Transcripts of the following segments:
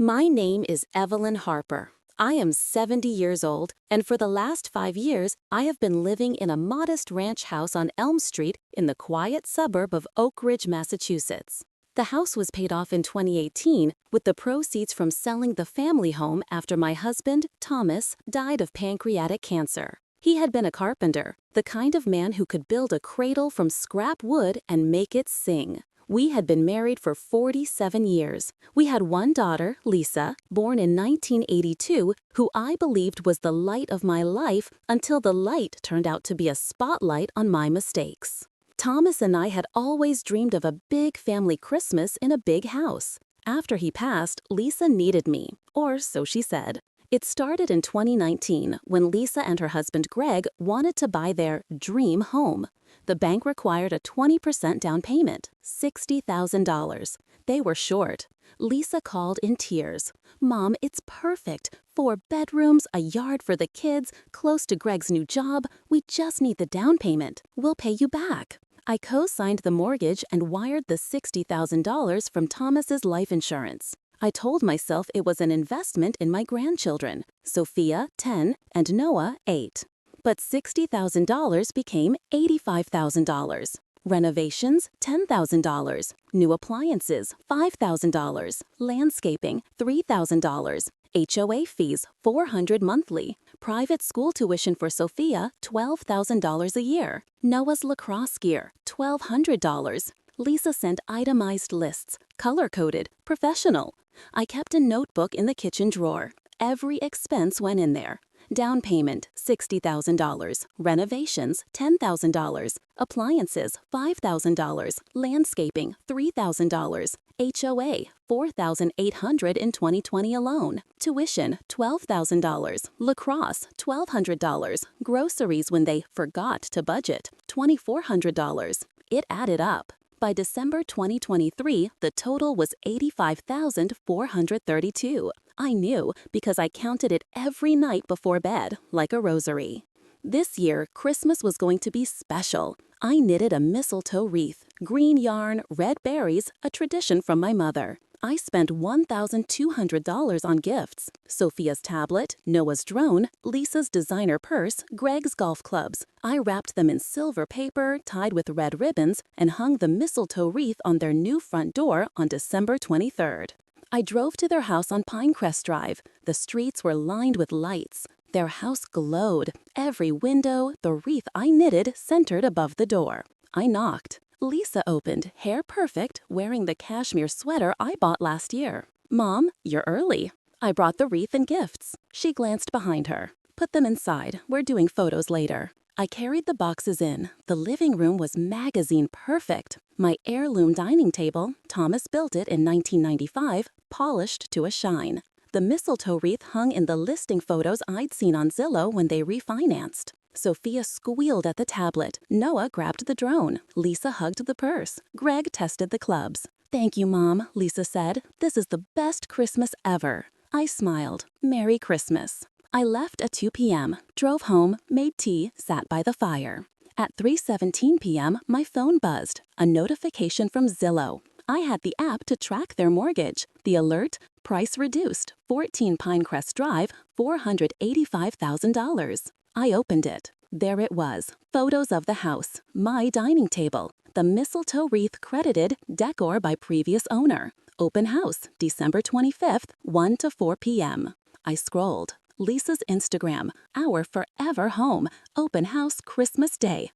My name is Evelyn Harper. I am 70 years old, and for the last 5 years, I have been living in a modest ranch house on Elm Street in the quiet suburb of Oak Ridge, Massachusetts. The house was paid off in 2018 with the proceeds from selling the family home after my husband, Thomas, died of pancreatic cancer. He had been a carpenter, the kind of man who could build a cradle from scrap wood and make it sing. We had been married for 47 years. We had one daughter, Lisa, born in 1982, who I believed was the light of my life until the light turned out to be a spotlight on my mistakes. Thomas and I had always dreamed of a big family Christmas in a big house. After he passed, Lisa needed me, or so she said. It started in 2019 when Lisa and her husband Greg wanted to buy their dream home. The bank required a 20% down payment, $60,000. They were short. Lisa called in tears. "Mom, it's perfect. 4 bedrooms, a yard for the kids, close to Greg's new job. We just need the down payment. We'll pay you back." I co-signed the mortgage and wired the $60,000 from Thomas's life insurance. I told myself it was an investment in my grandchildren, Sophia, 10, and Noah, 8. But $60,000 became $85,000. Renovations, $10,000. New appliances, $5,000. Landscaping, $3,000. HOA fees, $400 monthly. Private school tuition for Sophia, $12,000 a year. Noah's lacrosse gear, $1,200. Lisa sent itemized lists, color-coded, professional. I kept a notebook in the kitchen drawer. Every expense went in there. Down payment, $60,000. Renovations, $10,000. Appliances, $5,000. Landscaping, $3,000. HOA, $4,800 in 2020 alone. Tuition, $12,000. Lacrosse, $1,200. Groceries when they forgot to budget, $2,400. It added up. By December 2023, the total was $85,432. I knew because I counted it every night before bed, like a rosary. This year, Christmas was going to be special. I knitted a mistletoe wreath, green yarn, red berries, a tradition from my mother. I spent $1,200 on gifts: Sophia's tablet, Noah's drone, Lisa's designer purse, Greg's golf clubs. I wrapped them in silver paper, tied with red ribbons, and hung the mistletoe wreath on their new front door on December 23rd. I drove to their house on Pinecrest Drive. The streets were lined with lights. Their house glowed. Every window, the wreath I knitted centered above the door. I knocked. Lisa opened, hair perfect, wearing the cashmere sweater I bought last year. "Mom, you're early." I brought the wreath and gifts. She glanced behind her. "Put them inside. We're doing photos later." I carried the boxes in. The living room was magazine perfect. My heirloom dining table, Thomas built it in 1995, polished to a shine. The mistletoe wreath hung in the listing photos I'd seen on Zillow when they refinanced. Sophia squealed at the tablet. Noah grabbed the drone. Lisa hugged the purse. Greg tested the clubs. "Thank you, Mom," Lisa said. "This is the best Christmas ever." I smiled. "Merry Christmas." I left at 2 p.m., drove home, made tea, sat by the fire. At 3:17 p.m., my phone buzzed. A notification from Zillow. I had the app to track their mortgage. The alert: price reduced, 14 Pinecrest Drive, $485,000. I opened it. There it was, photos of the house, my dining table, the mistletoe wreath credited decor by previous owner. Open house, December 25th, 1 to 4 p.m. I scrolled. Lisa's Instagram, our forever home, open house Christmas Day,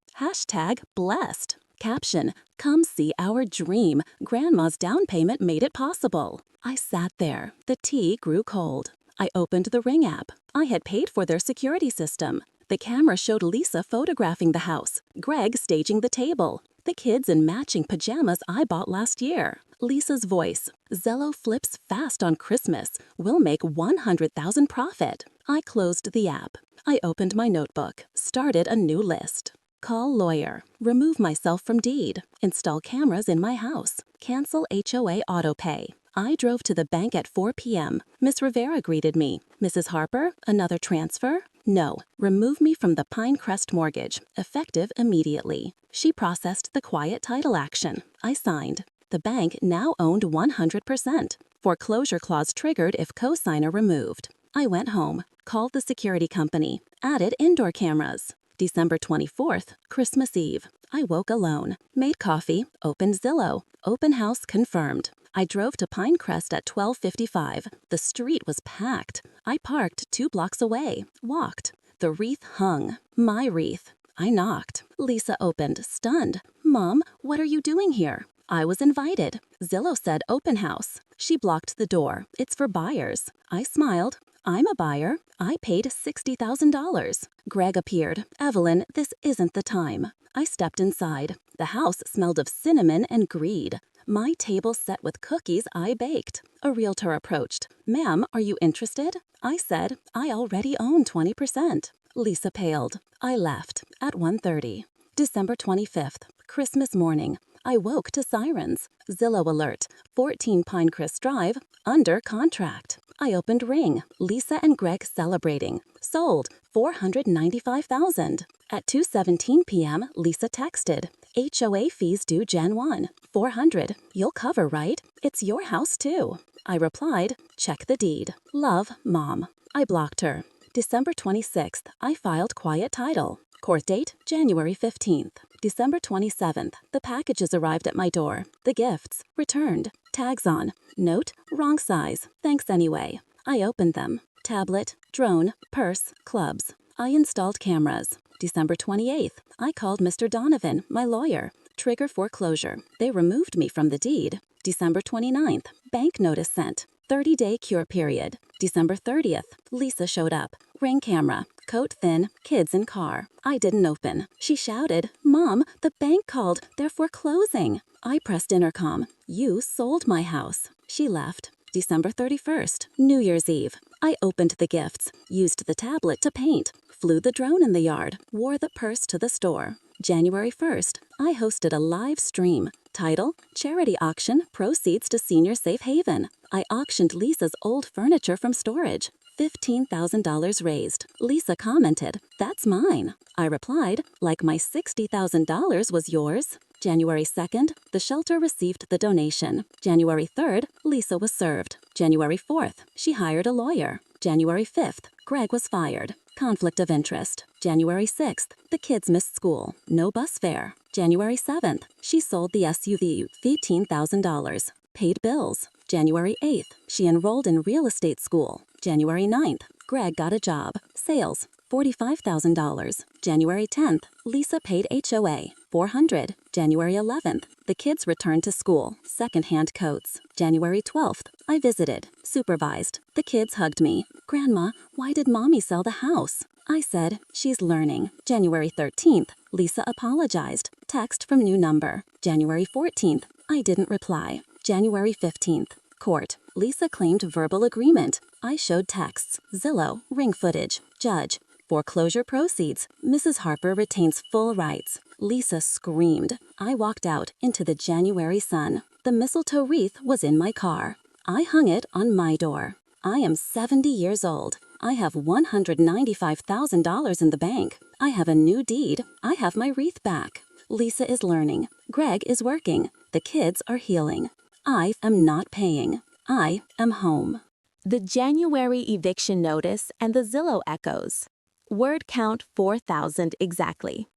#blessed. Caption: "Come see our dream. Grandma's down payment made it possible." I sat there. The tea grew cold. I opened the Ring app. I had paid for their security system. The camera showed Lisa photographing the house, Greg staging the table, the kids in matching pajamas I bought last year. Lisa's voice: "Zillow flips fast on Christmas. We'll make $100,000 profit." I closed the app. I opened my notebook, started a new list. Call lawyer, remove myself from deed, install cameras in my house, cancel HOA autopay. I drove to the bank at 4 p.m. Miss Rivera greeted me. "Mrs. Harper, another transfer?" "No, remove me from the Pinecrest mortgage, effective immediately." She processed the quiet title action. I signed. The bank now owned 100%. Foreclosure clause triggered if cosigner removed. I went home, called the security company, added indoor cameras. December 24th, Christmas Eve. I woke alone, made coffee, opened Zillow. Open house confirmed. I drove to Pinecrest at 12:55. The street was packed. I parked 2 blocks away, walked. The wreath hung. My wreath. I knocked. Lisa opened, stunned. "Mom, what are you doing here?" I was invited. Zillow said open house. She blocked the door. It's for buyers. I smiled. I'm a buyer. I paid $60,000. Greg appeared. "Evelyn, this isn't the time." I stepped inside. The house smelled of cinnamon and greed. My table set with cookies I baked. A realtor approached. "Ma'am, are you interested?" I said, "I already own 20%. Lisa paled. I left at 1:30. December 25th, Christmas morning. I woke to sirens. Zillow alert. 14 Pinecrest Drive, under contract. I opened Ring. Lisa and Greg celebrating. Sold, $495,000. At 2:17 p.m., Lisa texted. "HOA fees due Jan 1. $400. You'll cover, right? It's your house too." I replied, "Check the deed. Love, Mom." I blocked her. December 26th, I filed quiet title. Court date, January 15th. December 27th, the packages arrived at my door. The gifts, returned. Tags on. Note, wrong size. Thanks anyway. I opened them. Tablet, drone, purse, clubs. I installed cameras. December 28th, I called Mr. Donovan, my lawyer. Trigger foreclosure. They removed me from the deed. December 29th, bank notice sent. 30-day cure period. December 30th, Lisa showed up. Ring camera. Coat thin, kids in car. I didn't open. She shouted, "Mom, the bank called. They're foreclosing." I pressed intercom. "You sold my house." She left. December 31st, New Year's Eve. I opened the gifts, used the tablet to paint, flew the drone in the yard, wore the purse to the store. January 1st, I hosted a live stream. Title, Charity Auction, Proceeds to Senior Safe Haven. I auctioned Lisa's old furniture from storage. $15,000 raised. Lisa commented, "That's mine." I replied, "Like my $60,000 was yours." January 2nd, the shelter received the donation. January 3rd, Lisa was served. January 4th, she hired a lawyer. January 5th, Greg was fired. Conflict of interest. January 6th, the kids missed school. No bus fare. January 7th, she sold the SUV, $15,000. Paid bills. January 8th, she enrolled in real estate school. January 9th, Greg got a job. Sales, $45,000. January 10th, Lisa paid HOA, $400. January 11th, the kids returned to school. Secondhand coats. January 12th, I visited. Supervised. The kids hugged me. "Grandma, why did Mommy sell the house?" I said, "She's learning." January 13th, Lisa apologized. Text from new number. January 14th, I didn't reply. January 15th, court. Lisa claimed verbal agreement. I showed texts. Zillow, Ring footage. Judge. Foreclosure proceeds. Mrs. Harper retains full rights. Lisa screamed. I walked out into the January sun. The mistletoe wreath was in my car. I hung it on my door. I am 70 years old. I have $195,000 in the bank. I have a new deed. I have my wreath back. Lisa is learning. Greg is working. The kids are healing. I am not paying. I am home. The January eviction notice and the Zillow echoes. Word count 4,000 exactly.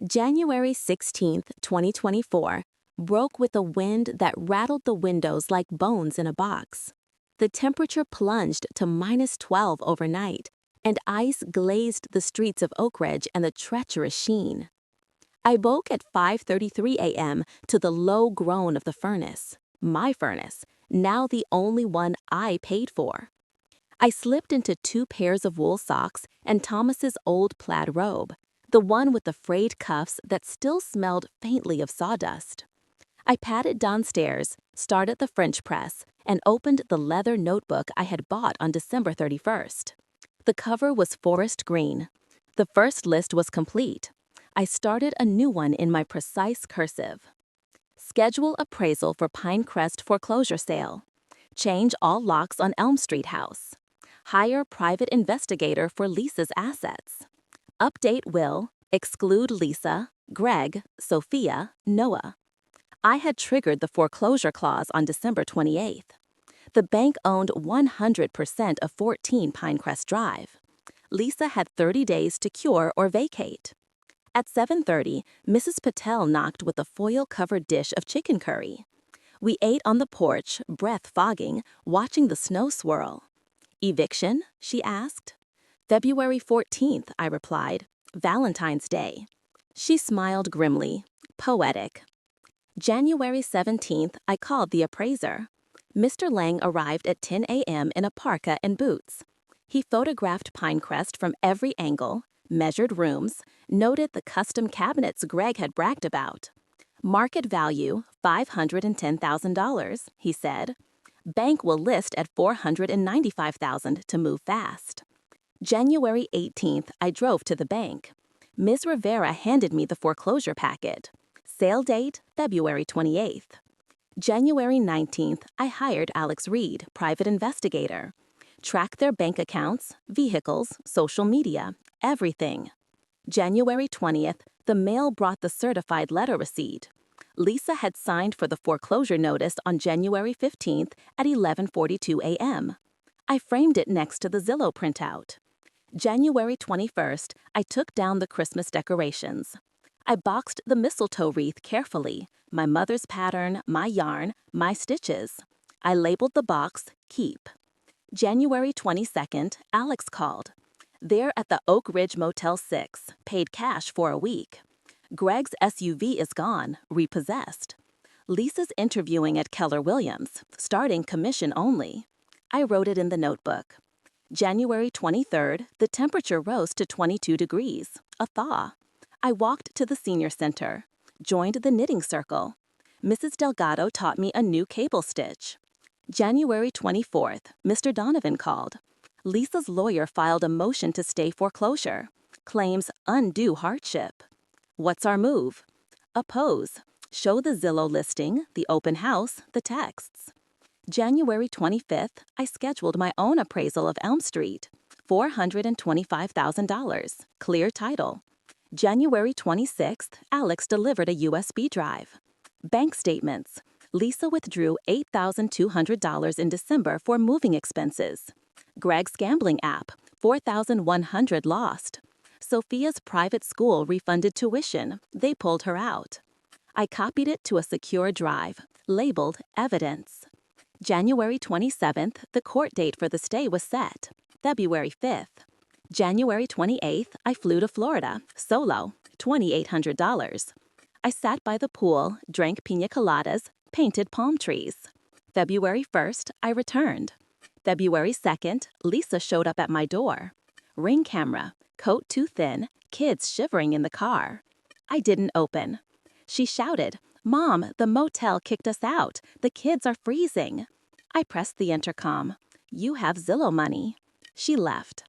January 16th, 2024, broke with a wind that rattled the windows like bones in a box. The temperature plunged to -12 overnight, and ice glazed the streets of Oak Ridge and the treacherous sheen. I woke at 5:33 a.m. to the low groan of the furnace. My furnace, now the only one I paid for. I slipped into 2 pairs of wool socks and Thomas's old plaid robe, the one with the frayed cuffs that still smelled faintly of sawdust. I padded downstairs, started the French press, and opened the leather notebook I had bought on December 31st. The cover was forest green. The first list was complete. I started a new one in my precise cursive. Schedule appraisal for Pinecrest foreclosure sale. Change all locks on Elm Street house. Hire private investigator for Lisa's assets. Update will, exclude Lisa, Greg, Sophia, Noah. I had triggered the foreclosure clause on December 28th. The bank owned 100% of 14 Pinecrest Drive. Lisa had 30 days to cure or vacate. At 7:30, Mrs. Patel knocked with a foil-covered dish of chicken curry. We ate on the porch, breath fogging, watching the snow swirl. Eviction? She asked. February 14th, I replied. Valentine's Day. She smiled grimly. Poetic. January 17th, I called the appraiser. Mr. Lang arrived at 10 a.m. in a parka and boots. He photographed Pinecrest from every angle, measured rooms, noted the custom cabinets Greg had bragged about. Market value, $510,000, he said. Bank will list at $495,000 to move fast. January 18th, I drove to the bank. Ms. Rivera handed me the foreclosure packet. Sale date, February 28th. January 19th, I hired Alex Reed, private investigator. Track their bank accounts, vehicles, social media, everything. January 20th, the mail brought the certified letter receipt. Lisa had signed for the foreclosure notice on January 15th at 11:42 a.m. I framed it next to the Zillow printout. January 21st, I took down the Christmas decorations. I boxed the mistletoe wreath carefully, my mother's pattern, my yarn, my stitches. I labeled the box, Keep. January 22nd, Alex called. They're at the Oak Ridge Motel 6, paid cash for a week. Greg's SUV is gone, repossessed. Lisa's interviewing at Keller Williams, starting commission only. I wrote it in the notebook. January 23rd, the temperature rose to 22 degrees, a thaw. I walked to the senior center, joined the knitting circle. Mrs. Delgado taught me a new cable stitch. January 24th, Mr. Donovan called. Lisa's lawyer filed a motion to stay foreclosure. Claims undue hardship. What's our move? Oppose. Show the Zillow listing, the open house, the texts. January 25th, I scheduled my own appraisal of Elm Street. $425,000. Clear title. January 26th, Alex delivered a USB drive. Bank statements. Lisa withdrew $8,200 in December for moving expenses. Greg's gambling app, $4,100 lost. Sophia's private school refunded tuition. They pulled her out. I copied it to a secure drive, labeled Evidence. January 27th, the court date for the stay was set. February 5th. January 28th, I flew to Florida, solo, $2,800. I sat by the pool, drank piña coladas, painted palm trees. February 1st, I returned. February 2nd, Lisa showed up at my door. Ring camera, coat too thin, kids shivering in the car. I didn't open. She shouted, "Mom, the motel kicked us out. The kids are freezing." I pressed the intercom. "You have Zillow money." She left.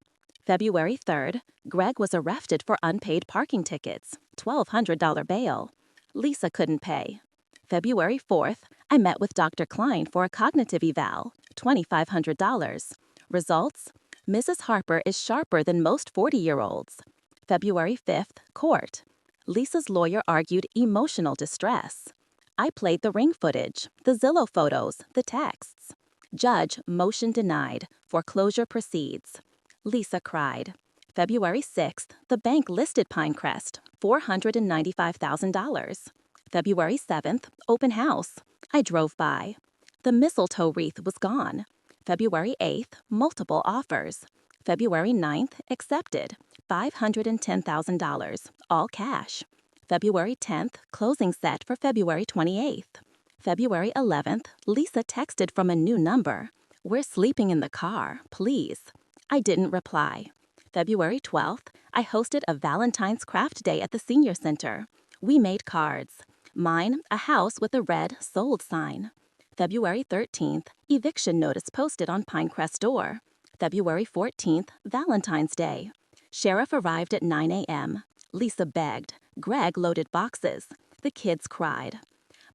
February 3rd, Greg was arrested for unpaid parking tickets, $1,200 bail. Lisa couldn't pay. February 4th, I met with Dr. Klein for a cognitive eval, $2,500. Results? Mrs. Harper is sharper than most 40-year-olds. February 5th, court. Lisa's lawyer argued emotional distress. I played the ring footage, the Zillow photos, the texts. Judge, motion denied. Foreclosure proceeds. Lisa cried. February 6th, the bank listed Pinecrest, $495,000. February 7th, open house. I drove by. The mistletoe wreath was gone. February 8th, multiple offers. February 9th, accepted, $510,000, all cash. February 10th, closing set for February 28th. February 11th, Lisa texted from a new number. "We're sleeping in the car, please." I didn't reply. February 12th, I hosted a Valentine's Craft Day at the Senior Center. We made cards. Mine, a house with a red sold sign. February 13th, eviction notice posted on Pinecrest door. February 14th, Valentine's Day. Sheriff arrived at 9 a.m. Lisa begged. Greg loaded boxes. The kids cried.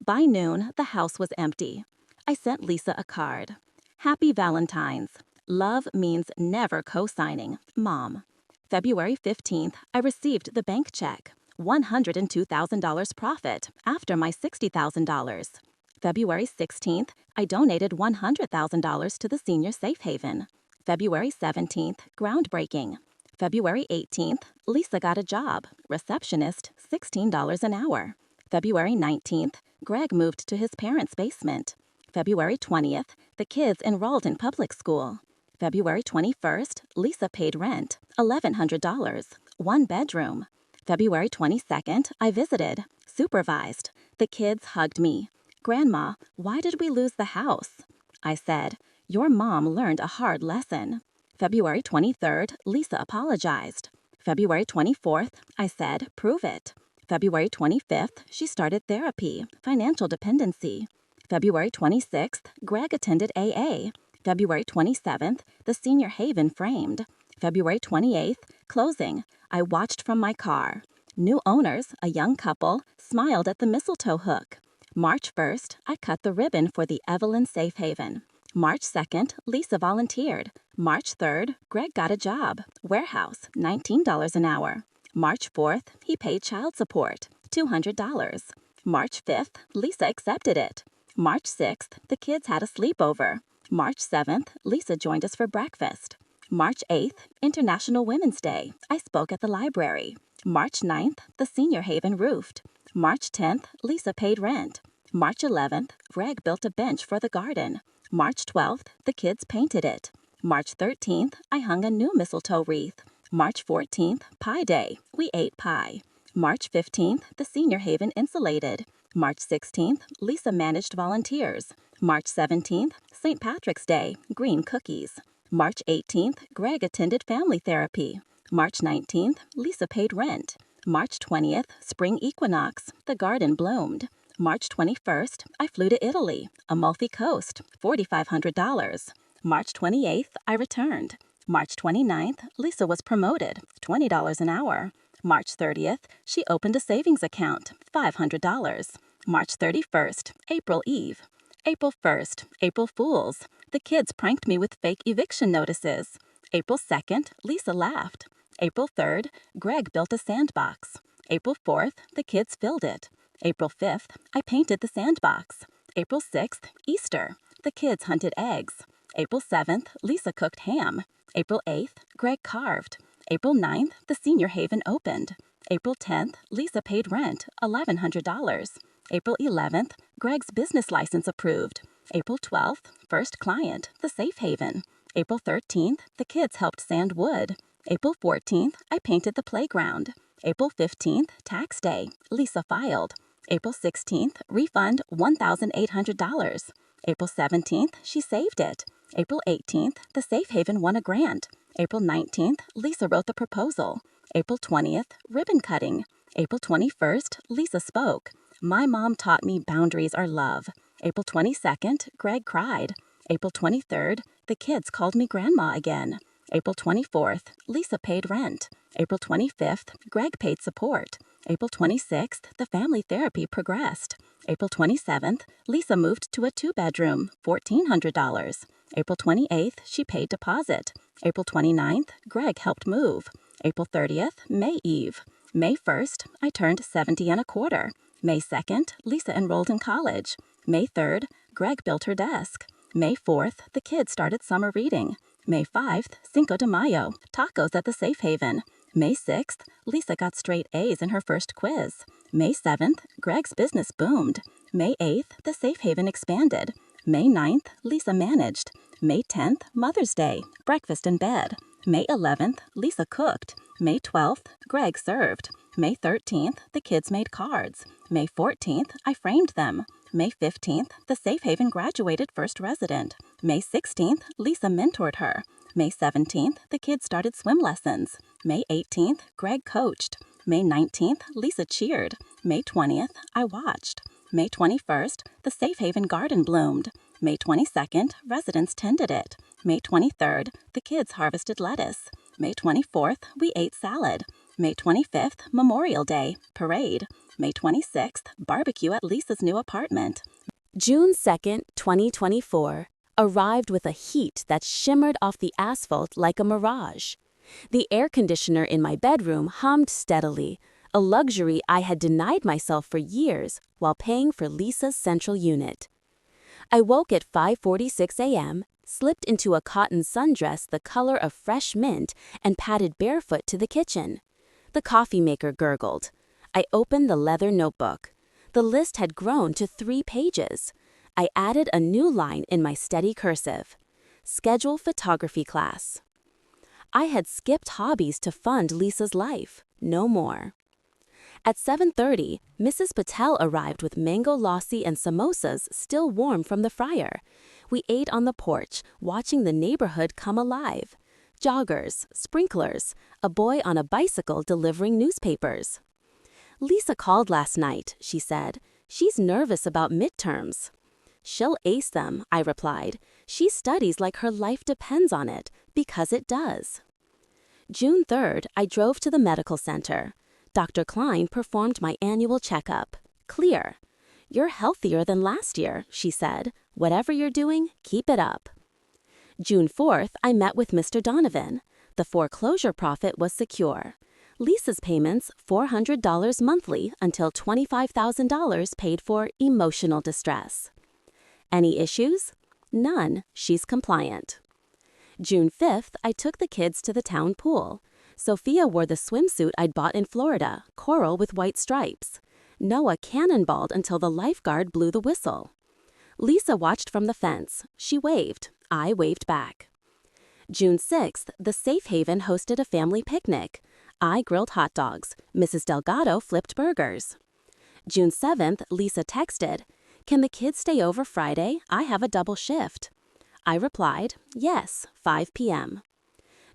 By noon, the house was empty. I sent Lisa a card. "Happy Valentine's. Love means never co-signing, Mom." February 15th, I received the bank check. $102,000 profit after my $60,000. February 16th, I donated $100,000 to the Senior Safe Haven. February 17th, groundbreaking. February 18th, Lisa got a job, receptionist, $16 an hour. February 19th, Greg moved to his parents' basement. February 20th, the kids enrolled in public school. February 21st, Lisa paid rent, $1,100, one bedroom. February 22nd, I visited, supervised. The kids hugged me. Grandma, why did we lose the house? I said, your mom learned a hard lesson. February 23rd, Lisa apologized. February 24th, I said, prove it. February 25th, she started therapy, financial dependency. February 26th, Greg attended AA. February 27th, the Senior Haven framed. February 28th, closing. I watched from my car. New owners, a young couple, smiled at the mistletoe hook. March 1st, I cut the ribbon for the Evelyn Safe Haven. March 2nd, Lisa volunteered. March 3rd, Greg got a job, warehouse, $19 an hour. March 4th, he paid child support, $200. March 5th, Lisa accepted it. March 6th, the kids had a sleepover. March 7th, Lisa joined us for breakfast. March 8th, International Women's Day, I spoke at the library. March 9th, the Senior Haven roofed. March 10th, Lisa paid rent. March 11th, Greg built a bench for the garden. March 12th, the kids painted it. March 13th, I hung a new mistletoe wreath. March 14th, Pie Day, we ate pie. March 15th, the Senior Haven insulated. March 16th, Lisa managed volunteers. March 17th, St. Patrick's Day, green cookies. March 18th, Greg attended family therapy. March 19th, Lisa paid rent. March 20th, spring equinox, the garden bloomed. March 21st, I flew to Italy, Amalfi Coast, $4,500. March 28th, I returned. March 29th, Lisa was promoted, $20 an hour. March 30th, she opened a savings account, $500. March 31st, April Eve. April 1st, April Fools. The kids pranked me with fake eviction notices. April 2nd, Lisa laughed. April 3rd, Greg built a sandbox. April 4th, the kids filled it. April 5th, I painted the sandbox. April 6th, Easter. The kids hunted eggs. April 7th, Lisa cooked ham. April 8th, Greg carved. April 9th, the Senior Haven opened. April 10th, Lisa paid rent, $1,100. April 11th, Greg's business license approved. April 12th, first client, the Safe Haven. April 13th, the kids helped sand wood. April 14th, I painted the playground. April 15th, tax day, Lisa filed. April 16th, refund $1,800. April 17th, she saved it. April 18th, the Safe Haven won a grant. April 19th, Lisa wrote the proposal. April 20th, ribbon cutting. April 21st, Lisa spoke. My mom taught me boundaries are love. April 22nd, Greg cried. April 23rd, the kids called me grandma again. April 24th, Lisa paid rent. April 25th, Greg paid support. April 26th, the family therapy progressed. April 27th, Lisa moved to a 2-bedroom, $1,400. April 28th, she paid deposit. April 29th, Greg helped move. April 30th, May Eve. May 1st, I turned 70 and a quarter. May 2nd, Lisa enrolled in college. May 3rd, Greg built her desk. May 4th, the kids started summer reading. May 5th, Cinco de Mayo, tacos at the Safe Haven. May 6th, Lisa got straight A's in her first quiz. May 7th, Greg's business boomed. May 8th, the Safe Haven expanded. May 9th, Lisa managed. May 10th, Mother's Day, breakfast in bed. May 11th, Lisa cooked. May 12th, Greg served. May 13th, the kids made cards. May 14th, I framed them. May 15th, the Safe Haven graduated first resident. May 16th, Lisa mentored her. May 17th, the kids started swim lessons. May 18th, Greg coached. May 19th, Lisa cheered. May 20th, I watched. May 21st, the Safe Haven garden bloomed. May 22nd, residents tended it. May 23rd, the kids harvested lettuce. May 24th, we ate salad. May 25th, Memorial Day, parade. May 26th, barbecue at Lisa's new apartment. June 2nd, 2024, arrived with a heat that shimmered off the asphalt like a mirage. The air conditioner in my bedroom hummed steadily, a luxury I had denied myself for years while paying for Lisa's central unit. I woke at 5:46 a.m., slipped into a cotton sundress the color of fresh mint, and padded barefoot to the kitchen. The coffee maker gurgled. I opened the leather notebook. The list had grown to 3 pages. I added a new line in my steady cursive. Schedule photography class. I had skipped hobbies to fund Lisa's life. No more. At 7:30, Mrs. Patel arrived with mango lassi and samosas still warm from the fryer. We ate on the porch, watching the neighborhood come alive. Joggers, sprinklers, a boy on a bicycle delivering newspapers. "Lisa called last night," she said. "She's nervous about midterms." "She'll ace them," I replied. "She studies like her life depends on it, because it does." June 3rd, I drove to the medical center. Dr. Klein performed my annual checkup. Clear. "You're healthier than last year," she said. "Whatever you're doing, keep it up." June 4th, I met with Mr. Donovan. The foreclosure profit was secure. Lisa's payments, $400 monthly until $25,000 paid for emotional distress. Any issues? None. She's compliant. June 5th, I took the kids to the town pool. Sophia wore the swimsuit I'd bought in Florida, coral with white stripes. Noah cannonballed until the lifeguard blew the whistle. Lisa watched from the fence. She waved. I waved back. June 6th, the Safe Haven hosted a family picnic. I grilled hot dogs. Mrs. Delgado flipped burgers. June 7th, Lisa texted, "Can the kids stay over Friday? I have a double shift." I replied, "Yes, 5 p.m."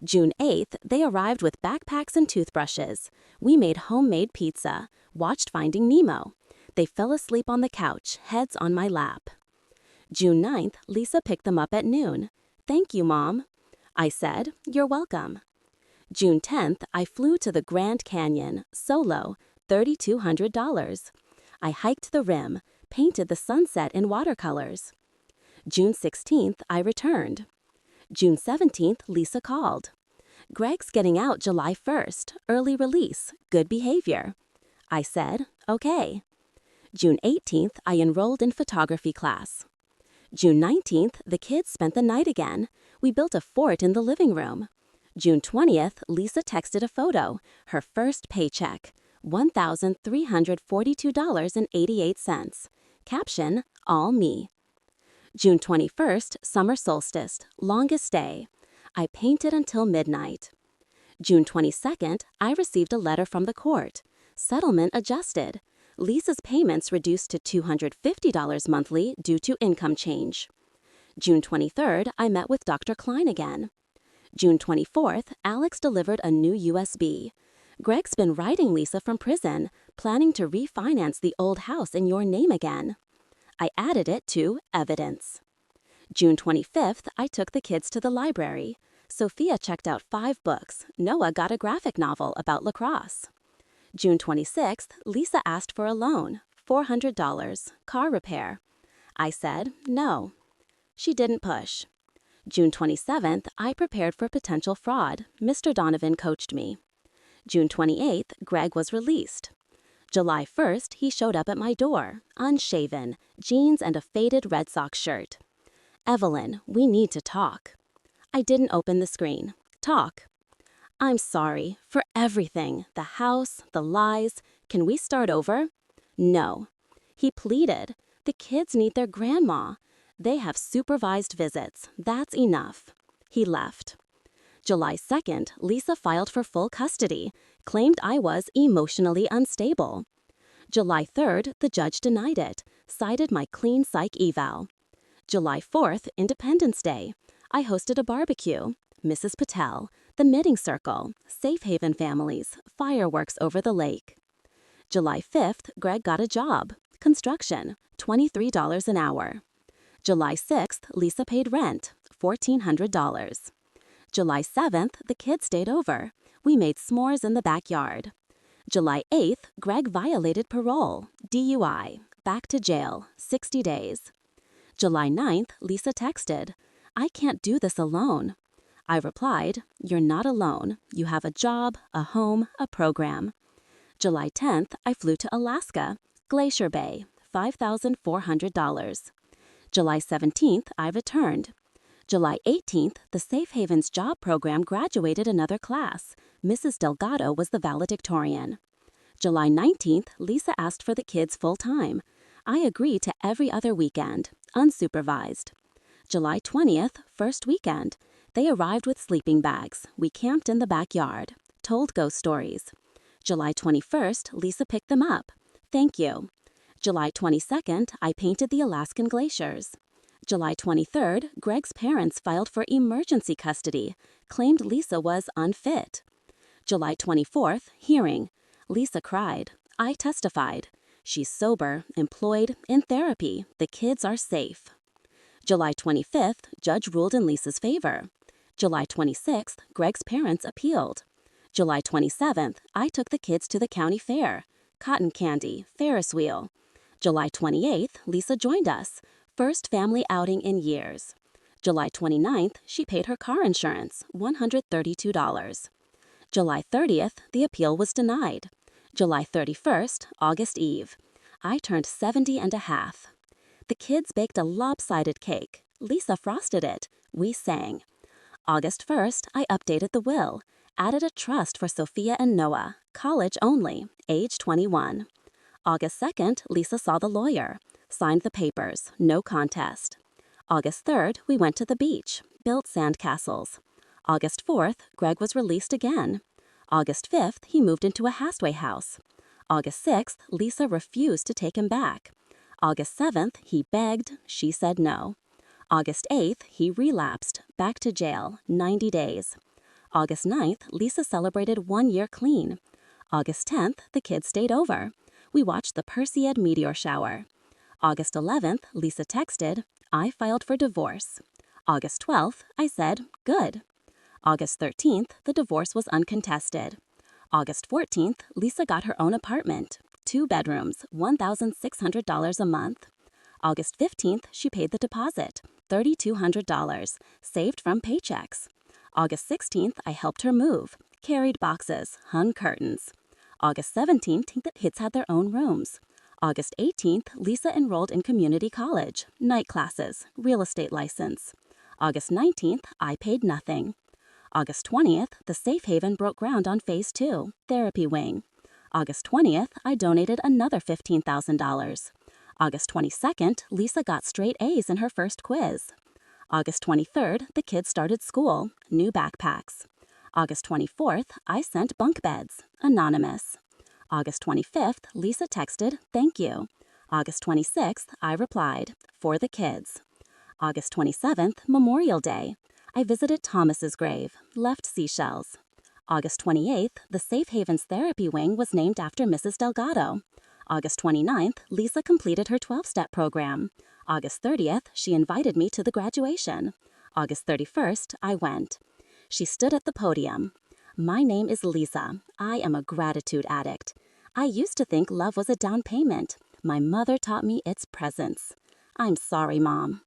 June 8th, they arrived with backpacks and toothbrushes. We made homemade pizza, watched Finding Nemo. They fell asleep on the couch, heads on my lap. June 9th, Lisa picked them up at noon. "Thank you, Mom." I said, "You're welcome." June 10th, I flew to the Grand Canyon, solo, $3,200. I hiked the rim, painted the sunset in watercolors. June 16th, I returned. June 17th, Lisa called. "Greg's getting out July 1st, early release, good behavior." I said, "Okay." June 18th, I enrolled in photography class. June 19th, the kids spent the night again. We built a fort in the living room. June 20th, Lisa texted a photo, her first paycheck, $1,342.88. Caption, "All me." June 21st, summer solstice, longest day. I painted until midnight. June 22nd, I received a letter from the court. Settlement adjusted. Lisa's payments reduced to $250 monthly due to income change. June 23rd, I met with Dr. Klein again. June 24th, Alex delivered a new USB. "Greg's been writing Lisa from prison, planning to refinance the old house in your name again." I added it to evidence. June 25th, I took the kids to the library. Sophia checked out 5 books. Noah got a graphic novel about lacrosse. June 26th, Lisa asked for a loan, $400, car repair. I said, no. She didn't push. June 27th, I prepared for potential fraud. Mr. Donovan coached me. June 28th, Greg was released. July 1st, he showed up at my door, unshaven, jeans and a faded Red Sox shirt. "Evelyn, we need to talk." I didn't open the screen. Talk. "I'm sorry for everything, the house, the lies. Can we start over?" No. He pleaded. "The kids need their grandma. They have supervised visits. That's enough." He left. July 2nd, Lisa filed for full custody, claimed I was emotionally unstable. July 3rd, the judge denied it, cited my clean psych eval. July 4th, Independence Day. I hosted a barbecue. Mrs. Patel, the knitting circle, Safe Haven families, fireworks over the lake. July 5th, Greg got a job. Construction, $23 an hour. July 6th, Lisa paid rent, $1,400. July 7th, the kids stayed over. We made s'mores in the backyard. July 8th, Greg violated parole, DUI, back to jail, 60 days. July 9th, Lisa texted, "I can't do this alone." I replied, "You're not alone. You have a job, a home, a program." July 10th, I flew to Alaska, Glacier Bay, $5,400. July 17th, I returned. July 18th, the Safe Havens job program graduated another class. Mrs. Delgado was the valedictorian. July 19th, Lisa asked for the kids full-time. I agreed to every other weekend, unsupervised. July 20th, first weekend. They arrived with sleeping bags. We camped in the backyard, told ghost stories. July 21st, Lisa picked them up. Thank you. July 22nd, I painted the Alaskan glaciers. July 23rd, Greg's parents filed for emergency custody, claimed Lisa was unfit. July 24th, hearing. Lisa cried. I testified. She's sober, employed, in therapy. The kids are safe. July 25th, judge ruled in Lisa's favor. July 26th, Greg's parents appealed. July 27th, I took the kids to the county fair. Cotton candy, Ferris wheel. July 28th, Lisa joined us. First family outing in years. July 29th, she paid her car insurance, $132. July 30th, the appeal was denied. July 31st, August Eve. I turned 70 and a half. The kids baked a lopsided cake. Lisa frosted it. We sang. August 1st, I updated the will. Added a trust for Sophia and Noah. College only, age 21. August 2nd, Lisa saw the lawyer. Signed the papers. No contest. August 3rd, we went to the beach. Built sandcastles. August 4th, Greg was released again. August 5th, he moved into a halfway house. August 6th, Lisa refused to take him back. August 7th, he begged. She said no. August 8th, he relapsed. Back to jail. 90 days. August 9th, Lisa celebrated 1 year clean. August 10th, the kids stayed over. We watched the Perseid meteor shower. August 11th, Lisa texted, I filed for divorce. August 12th, I said, good. August 13th, the divorce was uncontested. August 14th, Lisa got her own apartment. 2 bedrooms, $1,600 a month. August 15th, she paid the deposit, $3,200, saved from paychecks. August 16th, I helped her move, carried boxes, hung curtains. August 17th, the kids had their own rooms. August 18th, Lisa enrolled in community college, night classes, real estate license. August 19th, I paid nothing. August 20th, the Safe Haven broke ground on Phase 2, therapy wing. August 20th, I donated another $15,000. August 22nd, Lisa got straight A's in her first quiz. August 23rd, the kids started school, new backpacks. August 24th, I sent bunk beds, anonymous. August 25th, Lisa texted, thank you. August 26th, I replied, for the kids. August 27th, Memorial Day. I visited Thomas's grave, left seashells. August 28th, the Safe Havens therapy wing was named after Mrs. Delgado. August 29th, Lisa completed her 12-step program. August 30th, she invited me to the graduation. August 31st, I went. She stood at the podium. My name is Lisa. I am a gratitude addict. I used to think love was a down payment. My mother taught me its presence. I'm sorry, Mom.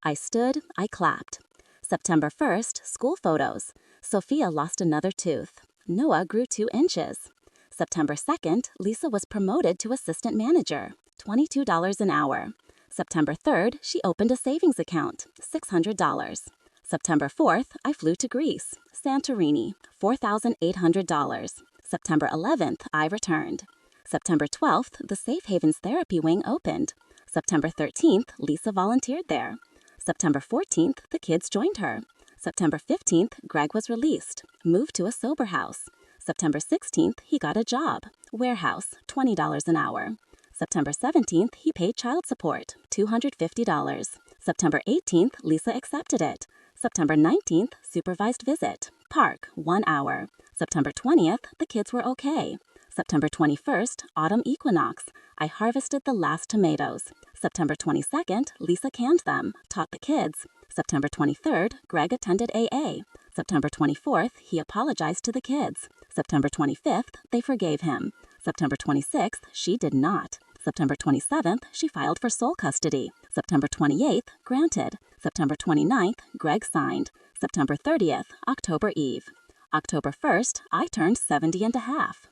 I stood, I clapped. September 1st, school photos. Sophia lost another tooth. Noah grew 2 inches. September 2nd, Lisa was promoted to assistant manager, $22 an hour. September 3rd, she opened a savings account, $600. September 4th, I flew to Greece, Santorini, $4,800. September 11th, I returned. September 12th, the Safe Havens therapy wing opened. September 13th, Lisa volunteered there. September 14th, the kids joined her. September 15th, Greg was released, moved to a sober house. September 16th, he got a job, warehouse, $20 an hour. September 17th, he paid child support, $250. September 18th, Lisa accepted it. September 19th, supervised visit, park, 1 hour. September 20th, the kids were okay. September 21st, autumn equinox. I harvested the last tomatoes. September 22nd, Lisa canned them, taught the kids. September 23rd, Greg attended AA. September 24th, he apologized to the kids. September 25th, they forgave him. September 26th, she did not. September 27th, she filed for sole custody. September 28th, granted. September 29th, Greg signed. September 30th, October Eve. October 1st, I turned 70 and a half.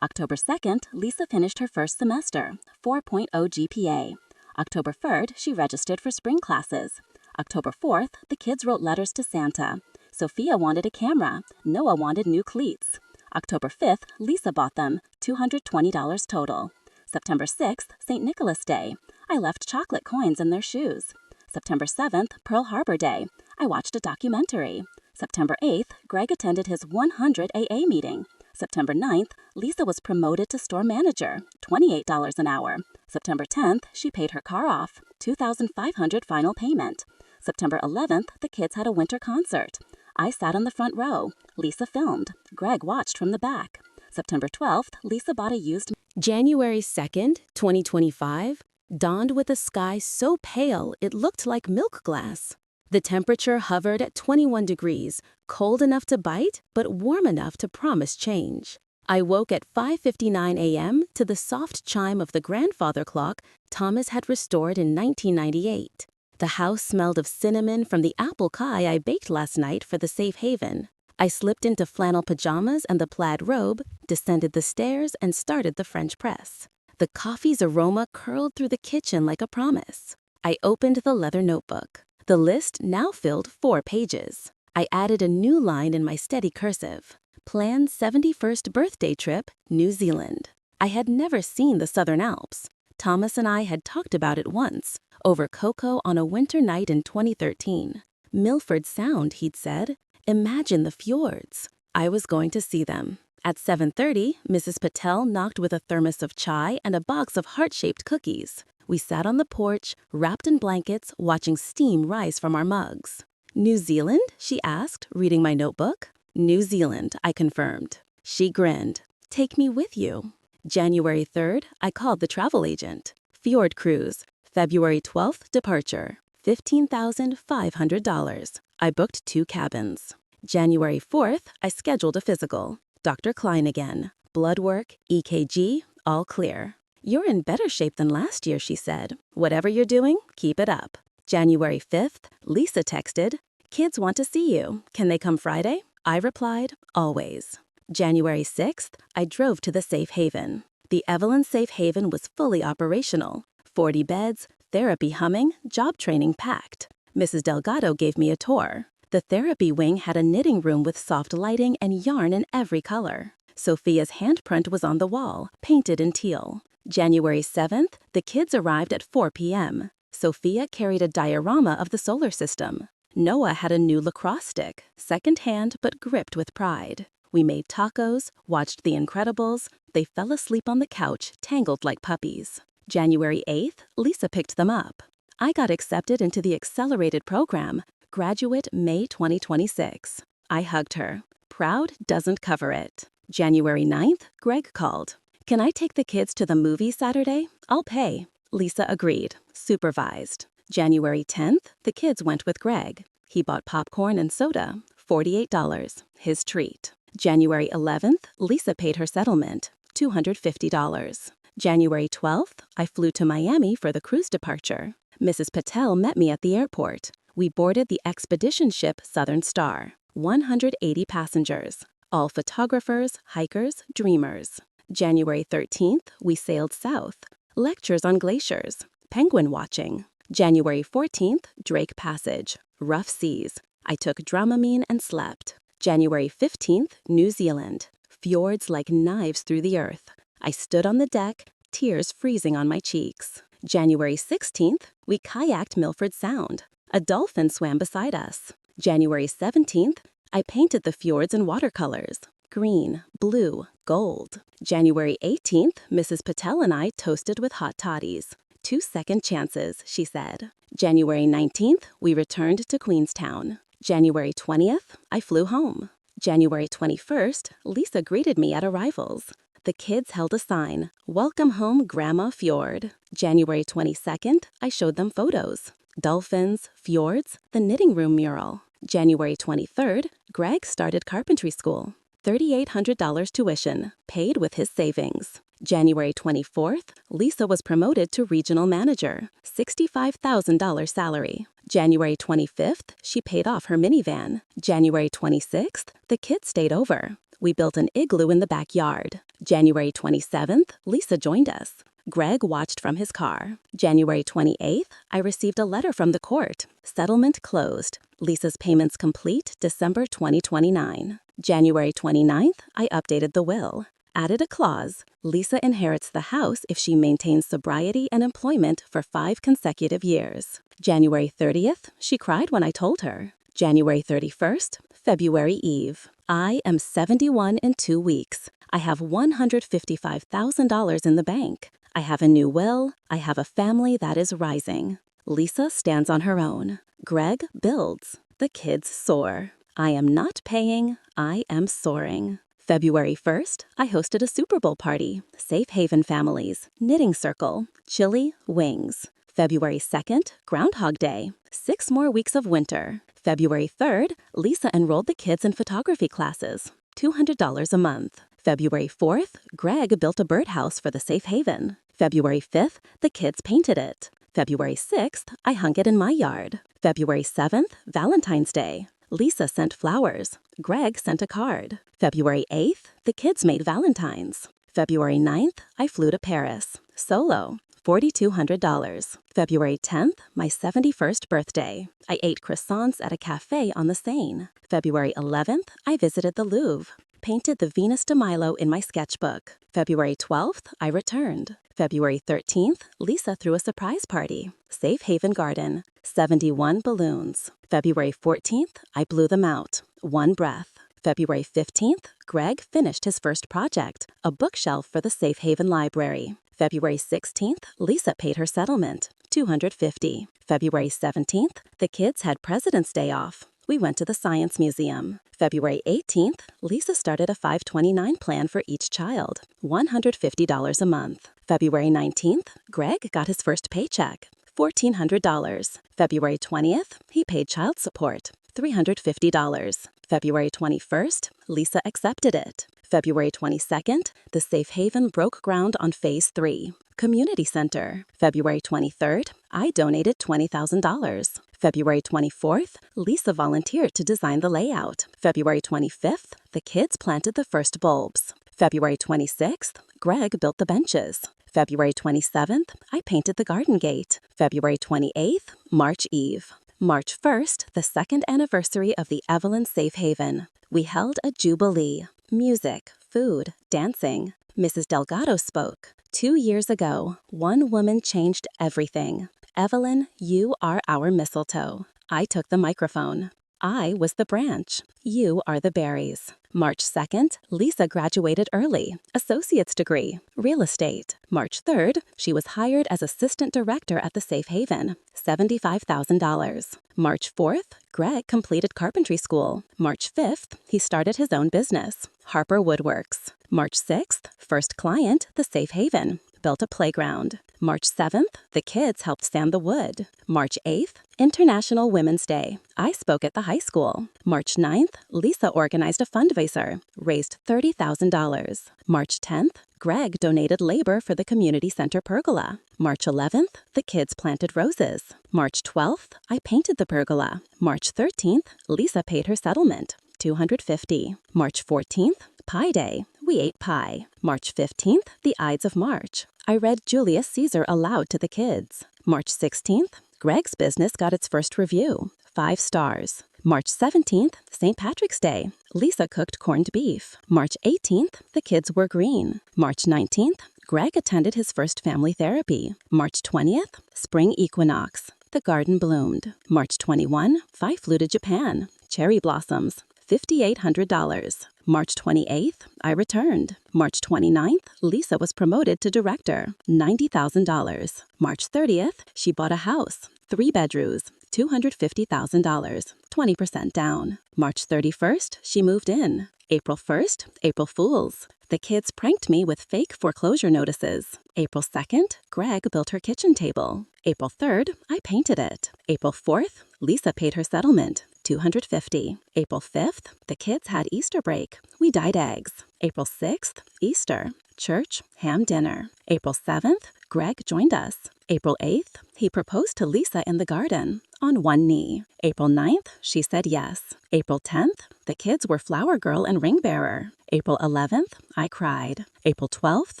October 2nd, Lisa finished her first semester, 4.0 GPA. October 3rd, she registered for spring classes. October 4th, the kids wrote letters to Santa. Sophia wanted a camera. Noah wanted new cleats. October 5th, Lisa bought them, $220 total. September 6th, St. Nicholas Day. I left chocolate coins in their shoes. September 7th, Pearl Harbor Day. I watched a documentary. September 8th, Greg attended his 100 AA meeting. September 9th, Lisa was promoted to store manager, $28 an hour. September 10th, she paid her car off, $2,500 final payment. September 11th, the kids had a winter concert. I sat on the front row. Lisa filmed. Greg watched from the back. September 12th, Lisa bought a used... January 2nd, 2025, dawned with a sky so pale it looked like milk glass. The temperature hovered at 21 degrees, cold enough to bite, but warm enough to promise change. I woke at 5:59 a.m. to the soft chime of the grandfather clock Thomas had restored in 1998. The house smelled of cinnamon from the apple pie I baked last night for the safe haven. I slipped into flannel pajamas and the plaid robe, descended the stairs, and started the French press. The coffee's aroma curled through the kitchen like a promise. I opened the leather notebook. The list now filled 4 pages. I added a new line in my steady cursive. Planned 71st birthday trip, New Zealand. I had never seen the Southern Alps. Thomas and I had talked about it once, over cocoa on a winter night in 2013. Milford Sound, he'd said. Imagine the fjords. I was going to see them. At 7:30, Mrs. Patel knocked with a thermos of chai and a box of heart-shaped cookies. We sat on the porch, wrapped in blankets, watching steam rise from our mugs. New Zealand? She asked, reading my notebook. New Zealand, I confirmed. She grinned. Take me with you. January 3rd, I called the travel agent. Fjord cruise. February 12th, departure. $15,500. I booked 2 cabins. January 4th, I scheduled a physical. Dr. Klein again. Blood work, EKG, all clear. You're in better shape than last year, she said. Whatever you're doing, keep it up. January 5th, Lisa texted, kids want to see you. Can they come Friday? I replied, always. January 6th, I drove to the safe haven. The Evelyn Safe Haven was fully operational. 40 beds, therapy humming, job training packed. Mrs. Delgado gave me a tour. The therapy wing had a knitting room with soft lighting and yarn in every color. Sophia's handprint was on the wall, painted in teal. January 7th, the kids arrived at 4 p.m. Sophia carried a diorama of the solar system. Noah had a new lacrosse stick, second-hand but gripped with pride. We made tacos, watched The Incredibles. They fell asleep on the couch, tangled like puppies. January 8th, Lisa picked them up. I got accepted into the accelerated program, Graduate May 2026. I hugged her. Proud doesn't cover it. January 9th, Greg called. Can I take the kids to the movies Saturday? I'll pay. Lisa agreed. Supervised. January 10th, the kids went with Greg. He bought popcorn and soda. $48. His treat. January 11th, Lisa paid her settlement. $250. January 12th, I flew to Miami for the cruise departure. Mrs. Patel met me at the airport. We boarded the expedition ship Southern Star. 180 passengers. All photographers, hikers, dreamers. January 13th, we sailed south. Lectures on glaciers. Penguin watching. January 14th, Drake Passage. Rough seas. I took Dramamine and slept. January 15th, New Zealand. Fjords like knives through the earth. I stood on the deck, tears freezing on my cheeks. January 16th, we kayaked Milford Sound. A dolphin swam beside us. January 17th, I painted the fjords in watercolors. Green, blue, gold. January 18th, Mrs. Patel and I toasted with hot toddies. 2 second chances, she said. January 19th, we returned to Queenstown. January 20th, I flew home. January 21st, Lisa greeted me at arrivals. The kids held a sign, Welcome home, Grandma Fjord. January 22nd, I showed them photos. Dolphins, fjords, the knitting room mural. January 23rd, Greg started carpentry school. $3,800 tuition, paid with his savings. January 24th, Lisa was promoted to regional manager, $65,000 salary. January 25th, she paid off her minivan. January 26th, the kids stayed over. We built an igloo in the backyard. January 27th, Lisa joined us. Greg watched from his car. January 28th, I received a letter from the court. Settlement closed. Lisa's payments complete December 2029. January 29th, I updated the will. Added a clause. Lisa inherits the house if she maintains sobriety and employment for 5 consecutive years. January 30th, she cried when I told her. January 31st, February Eve. I am 71 in 2 weeks. I have $155,000 in the bank. I have a new will. I have a family that is rising. Lisa stands on her own. Greg builds. The kids soar. I am not paying. I am soaring. February 1st, I hosted a Super Bowl party. Safe Haven families. Knitting circle. Chili wings. February 2nd, Groundhog Day. 6 more weeks of winter. February 3rd, Lisa enrolled the kids in photography classes. $200 a month. February 4th, Greg built a birdhouse for the Safe Haven. February 5th, the kids painted it. February 6th, I hung it in my yard. February 7th, Valentine's Day. Lisa sent flowers. Greg sent a card. February 8th, the kids made Valentines. February 9th, I flew to Paris. Solo. $4,200. February 10th, my 71st birthday. I ate croissants at a cafe on the Seine. February 11th, I visited the Louvre. Painted the Venus de Milo in my sketchbook. February 12th, I returned. February 13th, Lisa threw a surprise party. Safe Haven Garden. 71 balloons. February 14th, I blew them out. 1 breath. February 15th, Greg finished his first project, a bookshelf for the Safe Haven Library. February 16th, Lisa paid her settlement, $250. February 17th, the kids had President's Day off. We went to the Science Museum. February 18th, Lisa started a 529 plan for each child, $150 a month. February 19th, Greg got his first paycheck, $1,400. February 20th, he paid child support, $350. February 21st, Lisa accepted it. February 22nd, the Safe Haven broke ground on Phase 3, Community Center. February 23rd, I donated $20,000. February 24th, Lisa volunteered to design the layout. February 25th, the kids planted the first bulbs. February 26th, Greg built the benches. February 27th, I painted the garden gate. February 28th, March Eve. March 1st, the 2nd anniversary of the Evelyn Safe Haven. We held a jubilee. Music, food, dancing. Mrs. Delgado spoke. 2 years ago, one woman changed everything. Evelyn, you are our mistletoe. I took the microphone. I was the branch. You are the berries. March 2nd, Lisa graduated early. Associate's degree, real estate. March 3rd, she was hired as assistant director at the Safe Haven, $75,000. March 4th, Greg completed carpentry school. March 5th, he started his own business, Harper Woodworks. March 6th, first client, the Safe Haven, built a playground. March 7th, the kids helped sand the wood. March 8th, International Women's Day. I spoke at the high school. March 9th, Lisa organized a fundraiser, raised $30,000. March 10th, Greg donated labor for the community center pergola. March 11th, the kids planted roses. March 12th, I painted the pergola. March 13th, Lisa paid her settlement, $250. March 14th, Pie Day. We ate pie. March 15th, the Ides of March. I read Julius Caesar aloud to the kids. March 16th, Greg's business got its first review, 5 stars. March 17th, St. Patrick's Day. Lisa cooked corned beef. March 18th, the kids were green. March 19th, Greg attended his first family therapy. March 20th, spring equinox. The garden bloomed. March 21, I flew to Japan. Cherry blossoms, $5,800. March 28th, I returned. March 29th, Lisa was promoted to director, $90,000. March 30th, she bought a house, 3 bedrooms, $250,000, 20% down. March 31st, she moved in. April 1st, April Fools. The kids pranked me with fake foreclosure notices. April 2nd, Greg built her kitchen table. April 3rd, I painted it. April 4th, Lisa paid her settlement, $250. April 5th, the kids had Easter break. We dyed eggs. April 6th, Easter, church, ham dinner. April 7th, Greg joined us. April 8th, he proposed to Lisa in the garden, on one knee. April 9th, she said yes. April 10th, the kids were flower girl and ring bearer. April 11th, I cried. April 12th,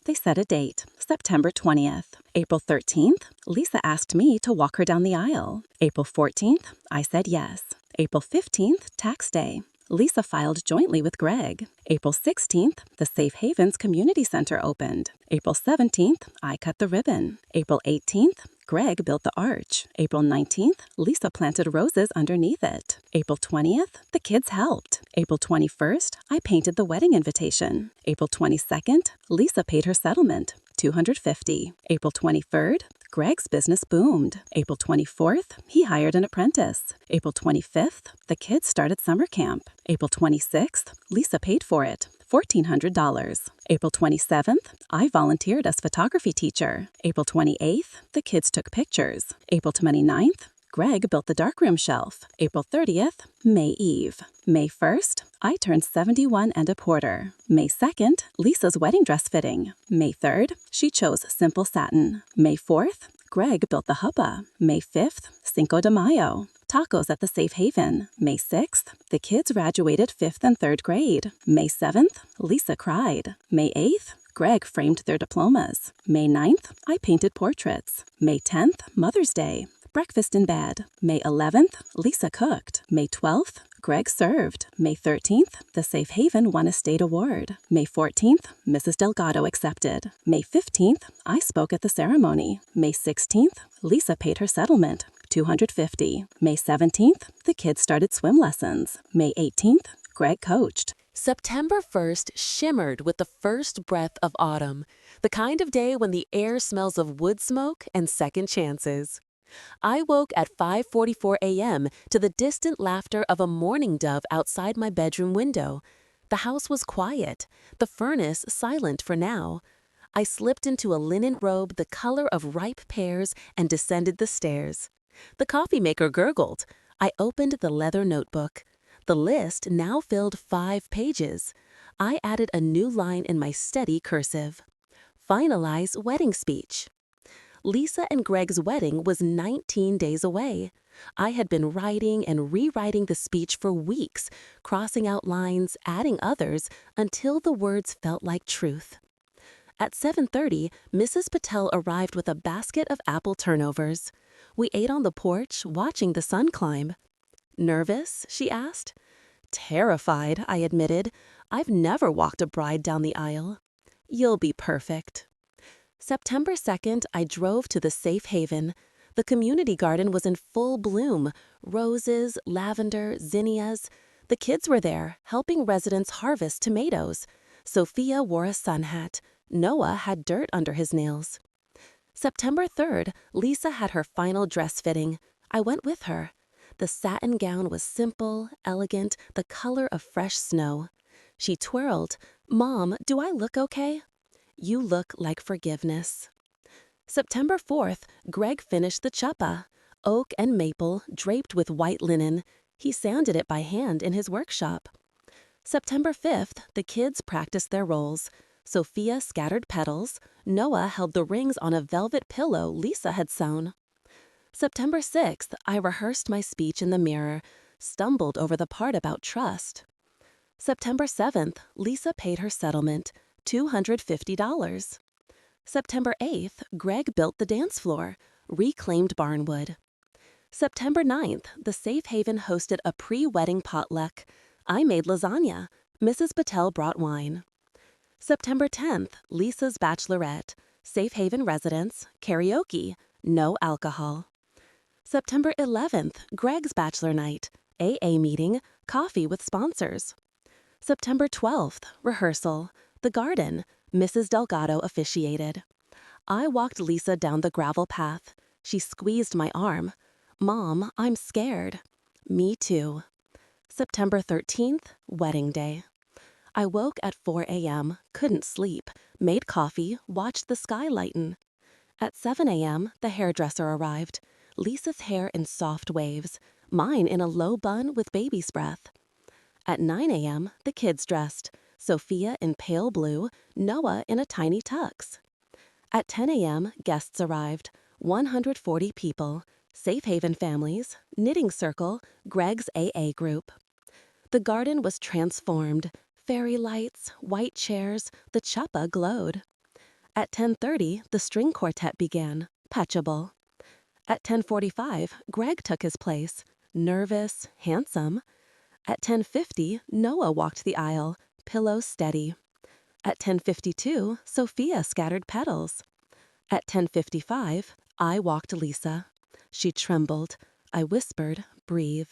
they set a date, September 20th. April 13th, Lisa asked me to walk her down the aisle. April 14th, I said yes. April 15th, tax day. Lisa filed jointly with Greg. April 16th, the Safe Havens Community Center opened. April 17th, I cut the ribbon. April 18th, Greg built the arch. April 19th, Lisa planted roses underneath it. April 20th, the kids helped. April 21st, I painted the wedding invitation. April 22nd, Lisa paid her settlement, $250. April 23rd, Greg's business boomed. April 24th, he hired an apprentice. April 25th, the kids started summer camp. April 26th, Lisa paid for it, $1,400. April 27th, I volunteered as photography teacher. April 28th, the kids took pictures. April 29th, Greg built the darkroom shelf. April 30th, May Eve. May 1st, I turned 71 and a quarter. May 2nd, Lisa's wedding dress fitting. May 3rd, she chose simple satin. May 4th, Greg built the huppah. May 5th, Cinco de Mayo. Tacos at the Safe Haven. May 6th, the kids graduated 5th and 3rd grade. May 7th, Lisa cried. May 8th, Greg framed their diplomas. May 9th, I painted portraits. May 10th, Mother's Day. Breakfast in bed. May 11th, Lisa cooked. May 12th, Greg served. May 13th, the Safe Haven won a state award. May 14th, Mrs. Delgado accepted. May 15th, I spoke at the ceremony. May 16th, Lisa paid her settlement, $250. May 17th, the kids started swim lessons. May 18th, Greg coached. September 1st shimmered with the first breath of autumn, the kind of day when the air smells of wood smoke and second chances. I woke at 5:44 a.m. to the distant laughter of a mourning dove outside my bedroom window. The house was quiet, the furnace silent for now. I slipped into a linen robe the color of ripe pears and descended the stairs. The coffee maker gurgled. I opened the leather notebook. The list now filled 5 pages. I added a new line in my steady cursive. Finalize wedding speech. Lisa and Greg's wedding was 19 days away. I had been writing and rewriting the speech for weeks, crossing out lines, adding others, until the words felt like truth. At 7:30, Mrs. Patel arrived with a basket of apple turnovers. We ate on the porch, watching the sun climb. "Nervous?" she asked. "Terrified," I admitted. "I've never walked a bride down the aisle." "You'll be perfect." September 2nd, I drove to the Safe Haven. The community garden was in full bloom. Roses, lavender, zinnias. The kids were there, helping residents harvest tomatoes. Sophia wore a sun hat. Noah had dirt under his nails. September 3rd, Lisa had her final dress fitting. I went with her. The satin gown was simple, elegant, the color of fresh snow. She twirled. "Mom, do I look okay?" "You look like forgiveness." September 4th, Greg finished the chuppah. Oak and maple, draped with white linen. He sanded it by hand in his workshop. September 5th, the kids practiced their roles. Sophia scattered petals. Noah held the rings on a velvet pillow Lisa had sewn. September 6th, I rehearsed my speech in the mirror, stumbled over the part about trust. September 7th, Lisa paid her settlement, $250. September 8th, Greg built the dance floor, reclaimed barnwood. September 9th, the Safe Haven hosted a pre-wedding potluck. I made lasagna. Mrs. Patel brought wine. September 10th, Lisa's bachelorette. Safe Haven residents, karaoke, no alcohol. September 11th, Greg's bachelor night, AA meeting, coffee with sponsors. September 12th, rehearsal, the garden, Mrs. Delgado officiated. I walked Lisa down the gravel path. She squeezed my arm. "Mom, I'm scared." "Me too." September 13th, wedding day. I woke at 4 a.m., couldn't sleep, made coffee, watched the sky lighten. At 7 a.m., the hairdresser arrived. Lisa's hair in soft waves, mine in a low bun with baby's breath. At 9 a.m., the kids dressed, Sophia in pale blue, Noah in a tiny tux. At 10 a.m., guests arrived. 140 people, Safe Haven families, Knitting Circle, Greg's AA group. The garden was transformed. Fairy lights, white chairs, the chuppa glowed. At 10:30, the string quartet began, Patchable. At 10:45, Greg took his place, nervous, handsome. At 10:50, Noah walked the aisle, pillow steady. At 10:52, Sophia scattered petals. At 10:55, I walked Lisa. She trembled. I whispered, breathe.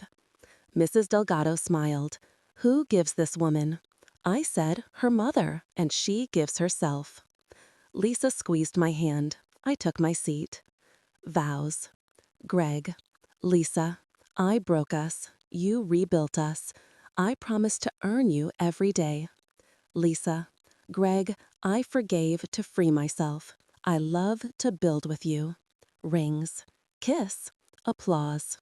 Mrs. Delgado smiled. Who gives this woman? I said, her mother, and she gives herself. Lisa squeezed my hand. I took my seat. Vows. Greg. Lisa, I broke us. You rebuilt us. I promise to earn you every day. Lisa. Greg, I forgave to free myself. I love to build with you. Rings. Kiss. Applause.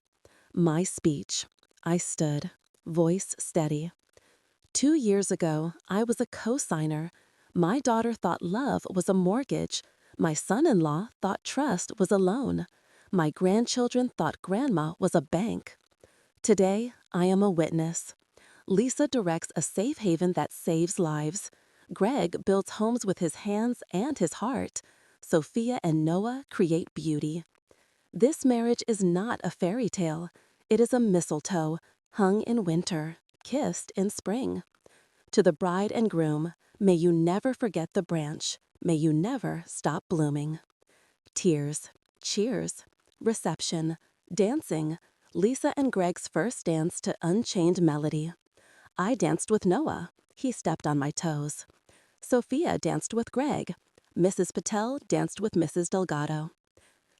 My speech. I stood. Voice steady. 2 years ago, I was a co-signer. My daughter thought love was a mortgage. My son-in-law thought trust was a loan. My grandchildren thought grandma was a bank. Today, I am a witness. Lisa directs a safe haven that saves lives. Greg builds homes with his hands and his heart. Sophia and Noah create beauty. This marriage is not a fairy tale. It is a mistletoe, hung in winter, kissed in spring. To the bride and groom, may you never forget the branch. May you never stop blooming. Tears, cheers, reception, dancing. Lisa and Greg's first dance to Unchained Melody. I danced with Noah. He stepped on my toes. Sophia danced with Greg. Mrs. Patel danced with Mrs. Delgado.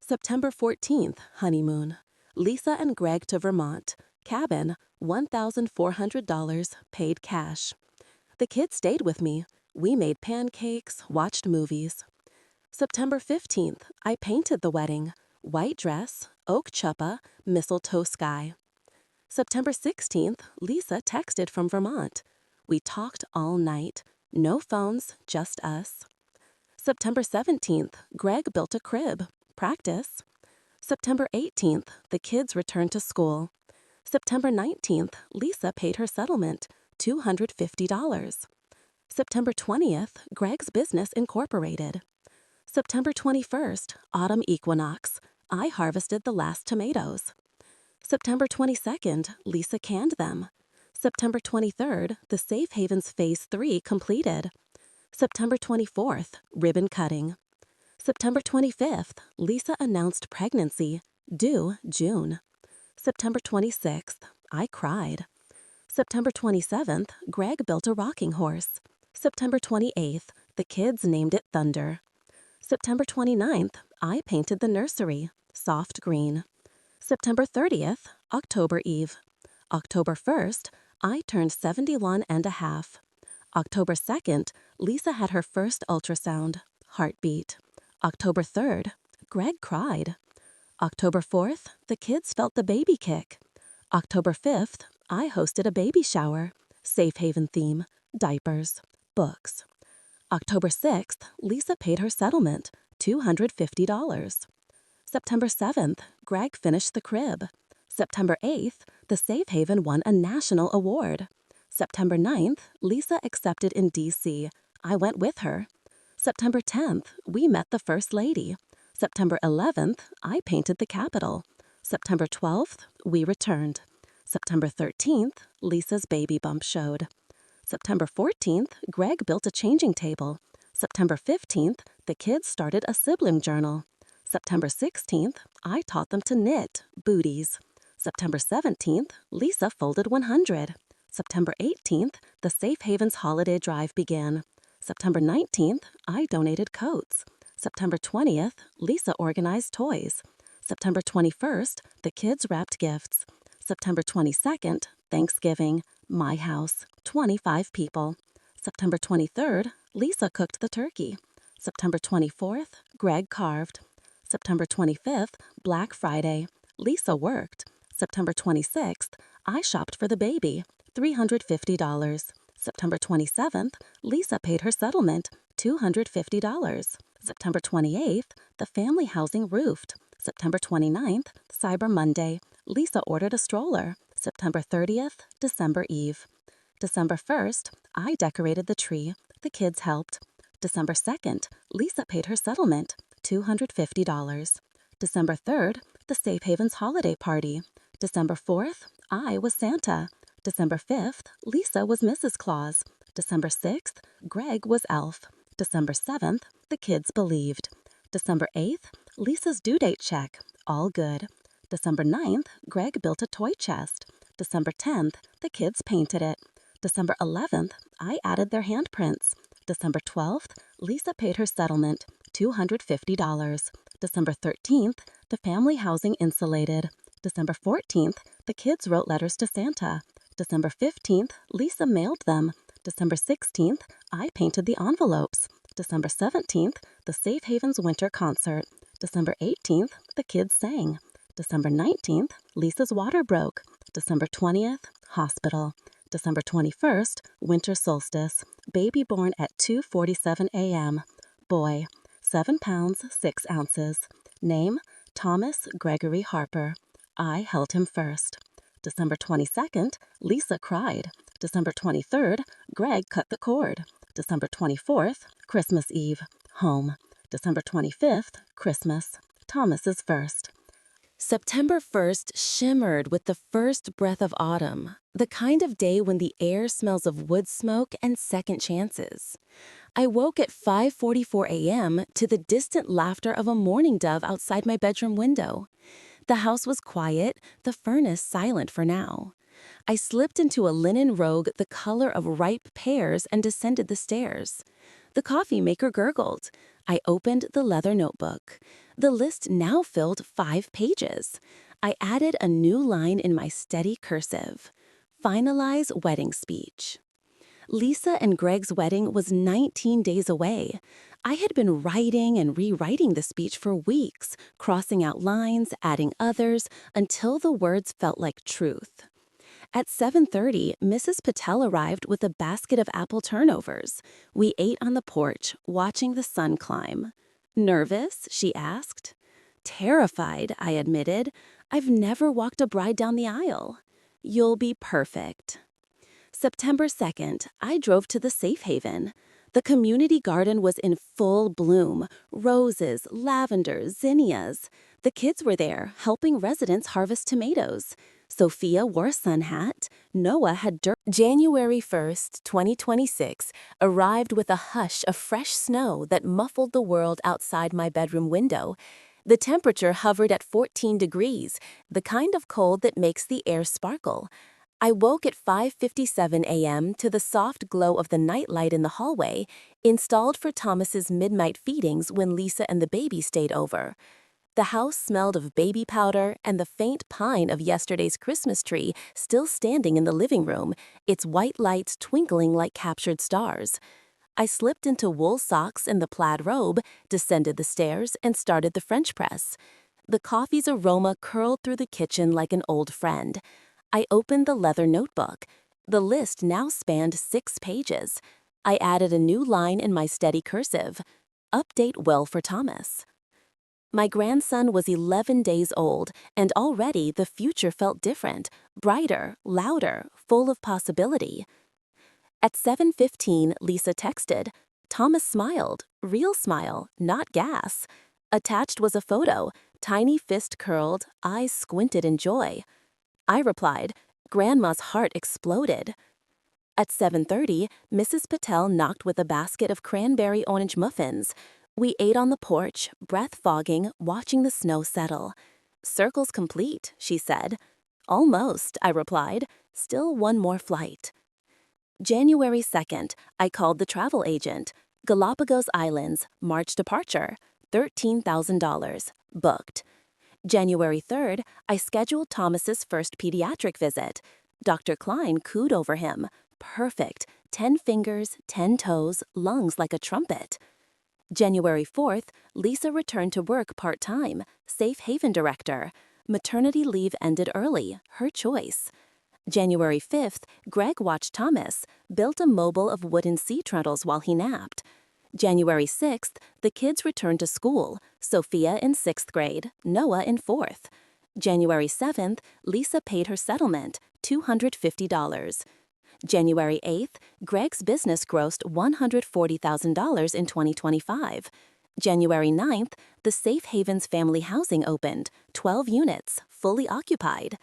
September 14th, honeymoon. Lisa and Greg to Vermont. Cabin, $1,400, paid cash. The kids stayed with me. We made pancakes, watched movies. September 15th, I painted the wedding. White dress, oak chuppa, mistletoe sky. September 16th, Lisa texted from Vermont. We talked all night. No phones, just us. September 17th, Greg built a crib. Practice. September 18th, the kids returned to school. September 19th, Lisa paid her settlement, $250. September 20th, Greg's business incorporated. September 21st, autumn equinox. I harvested the last tomatoes. September 22nd, Lisa canned them. September 23rd, the Safe Havens Phase 3 completed. September 24th, ribbon cutting. September 25th, Lisa announced pregnancy, due June. September 26th, I cried. September 27th, Greg built a rocking horse. September 28th, the kids named it Thunder. September 29th, I painted the nursery, soft green. September 30th, October Eve. October 1st, I turned 71 and a half. October 2nd, Lisa had her first ultrasound, heartbeat. October 3rd, Greg cried. October 4th, the kids felt the baby kick. October 5th, I hosted a baby shower, Safe Haven theme, diapers, books. October 6th, Lisa paid her settlement, $250. September 7th, Greg finished the crib. September 8th, the Safe Haven won a national award. September 9th, Lisa accepted in D.C. I went with her. September 10th, we met the First Lady. September 11th, I painted the Capitol. September 12th, we returned. September 13th, Lisa's baby bump showed. September 14th, Greg built a changing table. September 15th, the kids started a sibling journal. September 16th, I taught them to knit, booties. September 17th, Lisa folded 100. September 18th, the Safe Havens holiday drive began. September 19th, I donated coats. September 20th, Lisa organized toys. September 21st, the kids wrapped gifts. September 22nd, Thanksgiving, my house, 25 people. September 23rd, Lisa cooked the turkey. September 24th, Greg carved. September 25th, Black Friday, Lisa worked. September 26th, I shopped for the baby, $350. September 27th, Lisa paid her settlement, $250. September 28th, the family housing roofed. September 29th, Cyber Monday, Lisa ordered a stroller. September 30th, December Eve. December 1st, I decorated the tree. The kids helped. December 2nd, Lisa paid her settlement, $250. December 3rd, the Safe Havens holiday party. December 4th, I was Santa. December 5th, Lisa was Mrs. Claus. December 6th, Greg was Elf. December 7th, the kids believed. December 8th, Lisa's due date check, all good. December 9th, Greg built a toy chest. December 10th, the kids painted it. December 11th, I added their handprints. December 12th, Lisa paid her settlement, $250. December 13th, the family housing insulated. December 14th, the kids wrote letters to Santa. December 15th, Lisa mailed them. December 16th, I painted the envelopes. December 17th, the Safe Havens winter concert. December 18th, the kids sang. December 19th, Lisa's water broke. December 20th, hospital. December 21st, winter solstice. Baby born at 2:47 a.m. Boy, 7 pounds, 6 ounces. Name, Thomas Gregory Harper. I held him first. December 22nd, Lisa cried. December 23rd, Greg cut the cord. December 24th, Christmas Eve, home. December 25th, Christmas. Thomas is first. September 1st shimmered with the first breath of autumn, the kind of day when the air smells of wood smoke and second chances. I woke at 5:44 a.m. to the distant laughter of a mourning dove outside my bedroom window. The house was quiet, the furnace silent for now. I slipped into a linen robe the color of ripe pears and descended the stairs. The coffee maker gurgled. I opened the leather notebook. The list now filled 5 pages. I added a new line in my steady cursive. Finalize wedding speech. Lisa and Greg's wedding was 19 days away. I had been writing and rewriting the speech for weeks, crossing out lines, adding others, until the words felt like truth. At 7:30, Mrs. Patel arrived with a basket of apple turnovers. We ate on the porch, watching the sun climb. Nervous? She asked. Terrified, I admitted. I've never walked a bride down the aisle. You'll be perfect. September 2nd, I drove to the Safe Haven. The community garden was in full bloom. Roses, lavender, zinnias. The kids were there, helping residents harvest tomatoes. Sophia wore a sun hat. Noah had dirt. January 1st, 2026, arrived with a hush of fresh snow that muffled the world outside my bedroom window. The temperature hovered at 14 degrees, the kind of cold that makes the air sparkle. I woke at 5:57 a.m. to the soft glow of the nightlight in the hallway, installed for Thomas's midnight feedings when Lisa and the baby stayed over. The house smelled of baby powder and the faint pine of yesterday's Christmas tree still standing in the living room, its white lights twinkling like captured stars. I slipped into wool socks and the plaid robe, descended the stairs, and started the French press. The coffee's aroma curled through the kitchen like an old friend. I opened the leather notebook. The list now spanned 6 pages. I added a new line in my steady cursive. Update well for Thomas. My grandson was 11 days old, and already the future felt different, brighter, louder, full of possibility. At 7:15, Lisa texted. Thomas smiled, real smile, not gas. Attached was a photo, tiny fist curled, eyes squinted in joy. I replied, Grandma's heart exploded. At 7:30, Mrs. Patel knocked with a basket of cranberry orange muffins. We ate on the porch, breath fogging, watching the snow settle. Circle's complete, she said. Almost, I replied. Still one more flight. January 2nd, I called the travel agent. Galapagos Islands, March departure, $13,000, booked. January 3rd, I scheduled Thomas's first pediatric visit. Dr. Klein cooed over him. Perfect, 10 fingers, 10 toes, lungs like a trumpet. January 4th, Lisa returned to work part-time, Safe Haven director. Maternity leave ended early, her choice. January 5th, Greg watched Thomas, built a mobile of wooden sea turtles while he napped. January 6th, the kids returned to school, Sophia in 6th grade, Noah in 4th. January 7th, Lisa paid her settlement, $250. January 8th, Greg's business grossed $140,000 in 2025. January 9th, the Safe Havens Family Housing opened, 12 units, fully occupied.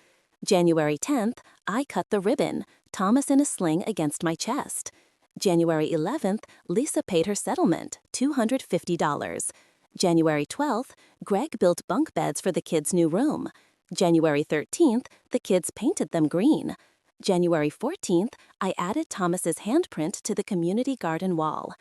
January 10th, I cut the ribbon, Thomas in a sling against my chest. January 11th, Lisa paid her settlement, $250. January 12th, Greg built bunk beds for the kids' new room. January 13th, the kids painted them green. January 14th, I added Thomas's handprint to the community garden wall.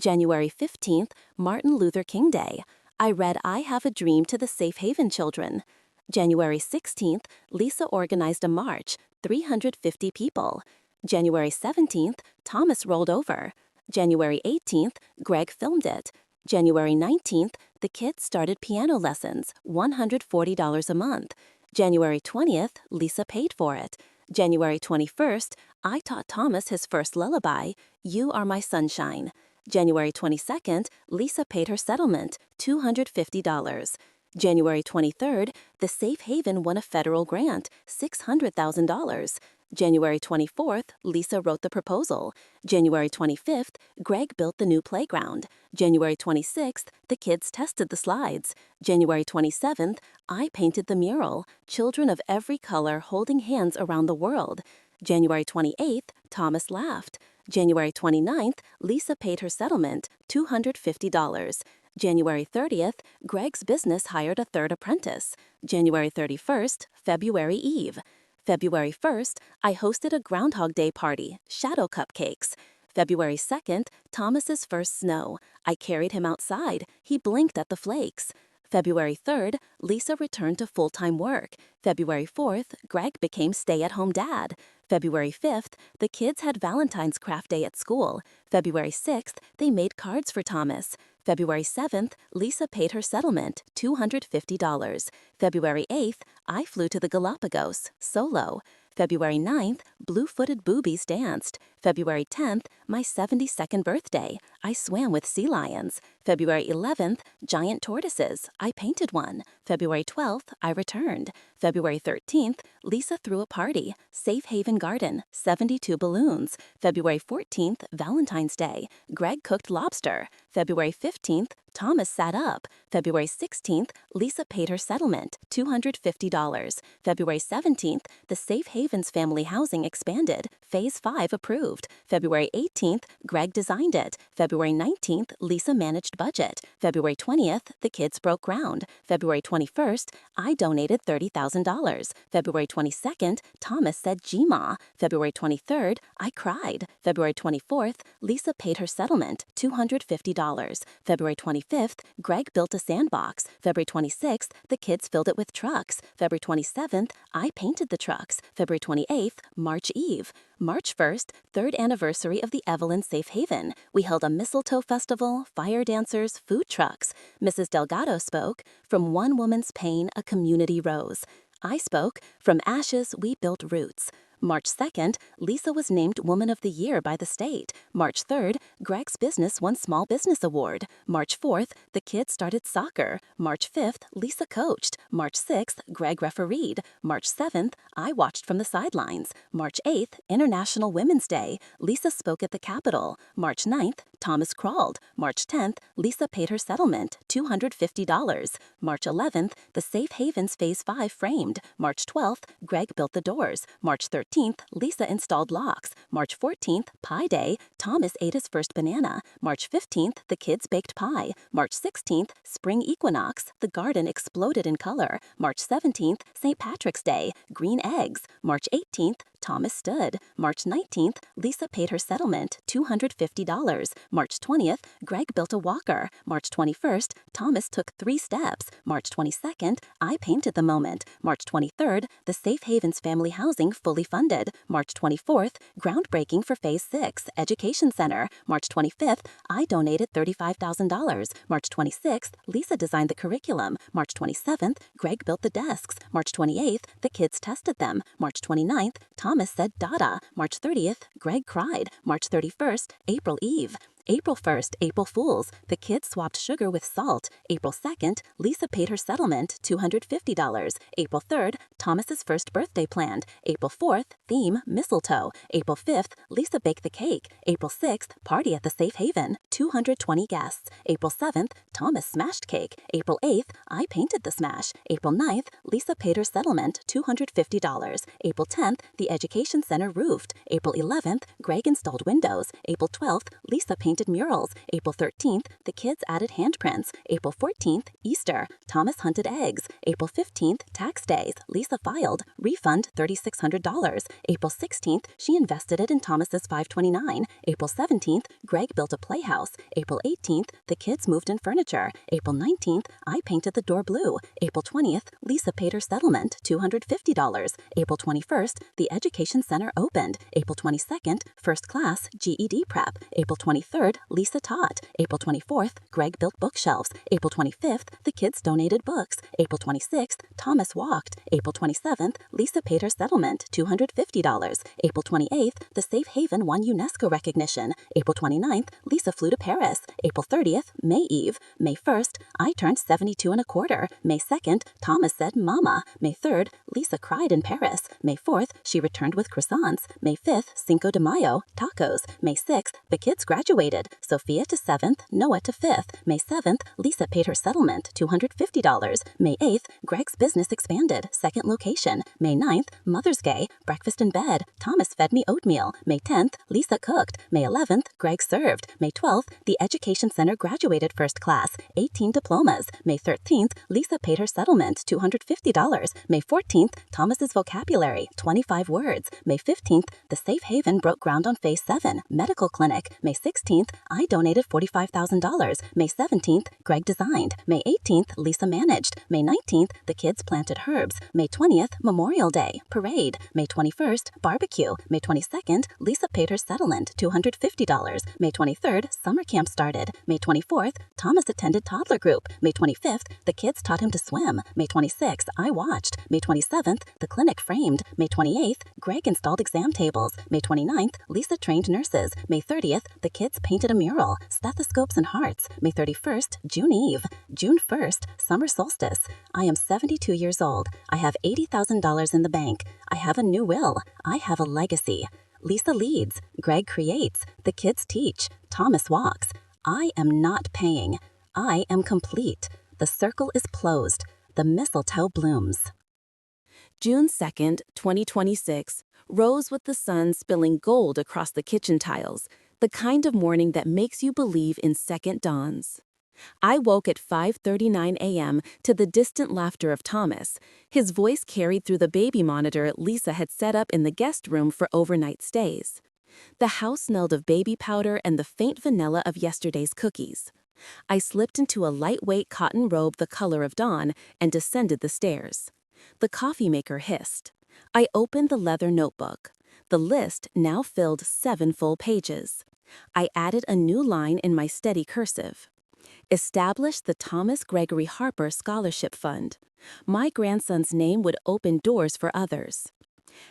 January 15th, Martin Luther King Day. I read I Have a Dream to the Safe Haven children. January 16th, Lisa organized a march, 350 people. January 17th, Thomas rolled over. January 18th, Greg filmed it. January 19th, the kids started piano lessons, $140 a month. January 20th, Lisa paid for it. January 21st, I taught Thomas his first lullaby, You Are My Sunshine. January 22nd, Lisa paid her settlement, $250. January 23rd, the Safe Haven won a federal grant, $600,000. January 24th, Lisa wrote the proposal. January 25th, Greg built the new playground. January 26th, the kids tested the slides. January 27th, I painted the mural, Children of Every Color Holding Hands Around the World. January 28th, Thomas laughed. January 29th, Lisa paid her settlement, $250. January 30th, Greg's business hired a third apprentice. January 31st, February Eve. February 1st, I hosted a Groundhog Day party, shadow cupcakes. February 2nd, Thomas's first snow. I carried him outside. He blinked at the flakes. February 3rd, Lisa returned to full-time work. February 4th, Greg became stay-at-home dad. February 5th, the kids had Valentine's craft day at school. February 6th, they made cards for Thomas. February 7th, Lisa paid her settlement, $250. February 8th, I flew to the Galapagos, solo. February 9th, blue-footed boobies danced. February 10th, my 72nd birthday. I swam with sea lions. February 11th, giant tortoises. I painted one. February 12th, I returned. February 13th, Lisa threw a party. Safe Haven Garden, 72 balloons. February 14th, Valentine's Day. Greg cooked lobster. February 15th, Thomas sat up. February 16th, Lisa paid her settlement, $250. February 17th, the Safe Havens Family Housing expanded, Phase 5 approved. February 18th, Greg designed it. February 19th, Lisa managed budget. February 20th, the kids broke ground. February 21st, I donated $30,000. February 22nd, Thomas said Gma. February 23rd, I cried. February 24th, Lisa paid her settlement, $250. February 25th, Greg built a sandbox. February 26th, the kids filled it with trucks. February 27th, I painted the trucks. February 28th, March Eve. March 1st, third anniversary of the Evelyn Safe Haven. We held a mistletoe festival, fire dancers, food trucks. Mrs. Delgado spoke, From one woman's pain, a community rose. I spoke, From ashes, we built roots. March 2nd, Lisa was named Woman of the Year by the state. March 3rd, Greg's business won Small Business Award. March 4th, the kids started soccer. March 5th, Lisa coached. March 6th, Greg refereed. March 7th, I watched from the sidelines. March 8th, International Women's Day. Lisa spoke at the Capitol. March 9th, Thomas crawled. March 10th, Lisa paid her settlement, $250. March 11th, the Safe Havens Phase 5 framed. March 12th, Greg built the doors. March 13th, Lisa installed locks. March 14th, Pie Day, Thomas ate his first banana. March 15th, the kids baked pie. March 16th, Spring Equinox, the garden exploded in color. March 17th, St. Patrick's Day, green eggs. March 18th, Thomas stood. March 19th, Lisa paid her settlement, $250. March 20th, Greg built a walker. March 21st, Thomas took 3 steps. March 22nd, I painted the moment. March 23rd, the Safe Havens Family Housing fully funded. March 24th, groundbreaking for Phase 6, Education Center. March 25th, I donated $35,000. March 26th, Lisa designed the curriculum. March 27th, Greg built the desks. March 28th, the kids tested them. March 29th, Thomas said Dada. March 30th, Greg cried. March 31st, April Eve. April 1st, April Fools. The kids swapped sugar with salt. April 2nd, Lisa paid her settlement, $250. April 3rd, Thomas's first birthday planned. April 4th, theme, mistletoe. April 5th, Lisa baked the cake. April 6th, party at the Safe Haven, 220 guests. April 7th, Thomas smashed cake. April 8th, I painted the smash. April 9th, Lisa paid her settlement, $250. April 10th, the education center roofed. April 11th, Greg installed windows. April 12th, Lisa painted murals. April 13th, the kids added handprints. April 14th, Easter, Thomas hunted eggs. April 15th, tax days, Lisa filed, refund $3,600. April 16th, she invested it in Thomas's 529. April 17th, Greg built a playhouse. April 18th, the kids moved in furniture. April 19th, I painted the door blue. April 20th, Lisa paid her settlement, $250. April 21st, the education center opened. April 22nd, first class GED prep. April 23rd, Lisa taught. April 24th, Greg built bookshelves. April 25th, the kids donated books. April 26th, Thomas walked. April 27th, Lisa paid her settlement, $250. April 28th, the Safe Haven won UNESCO recognition. April 29th, Lisa flew to Paris. April 30th, May Eve. May 1st, I turned 72 and a quarter. May 2nd, Thomas said mama. May 3rd, Lisa cried in Paris. May 4th, she returned with croissants. May 5th, Cinco de Mayo, tacos. May 6th, the kids graduated. Sophia to 7th, Noah to 5th. May 7th, Lisa paid her settlement, $250. May 8th, Greg's business expanded, second location. May 9th, Mother's Day, breakfast in bed. Thomas fed me oatmeal. May 10th, Lisa cooked. May 11th, Greg served. May 12th, the Education Center graduated first class, 18 diplomas. May 13th, Lisa paid her settlement, $250. May 14th, Thomas's vocabulary, 25 words. May 15th, the Safe Haven broke ground on Phase 7, medical clinic. May 16th, I donated $45,000. May 17th, Greg designed. May 18th, Lisa managed. May 19th, the kids planted herbs. May 20th, Memorial Day, parade. May 21st, barbecue. May 22nd, Lisa paid her settlement, $250. May 23rd, summer camp started. May 24th, Thomas attended toddler group. May 25th, the kids taught him to swim. May 26th, I watched. May 27th, the clinic framed. May 28th, Greg installed exam tables. May 29th, Lisa trained nurses. May 30th, the kids painted a mural, stethoscopes and hearts. May 31st, June Eve. June 1st, summer solstice. I am 72 years old. I have $80,000 in the bank. I have a new will. I have a legacy. Lisa leads. Greg creates. The kids teach. Thomas walks. I am not paying. I am complete. The circle is closed. The mistletoe blooms. June 2nd, 2026, rose with the sun spilling gold across the kitchen tiles, the kind of morning that makes you believe in second dawns. I woke at 5:39 a.m. to the distant laughter of Thomas, his voice carried through the baby monitor Lisa had set up in the guest room for overnight stays. The house smelled of baby powder and the faint vanilla of yesterday's cookies. I slipped into a lightweight cotton robe the color of dawn and descended the stairs. The coffee maker hissed. I opened the leather notebook. The list now filled 7 full pages. I added a new line in my steady cursive. Establish the Thomas Gregory Harper Scholarship Fund. My grandson's name would open doors for others.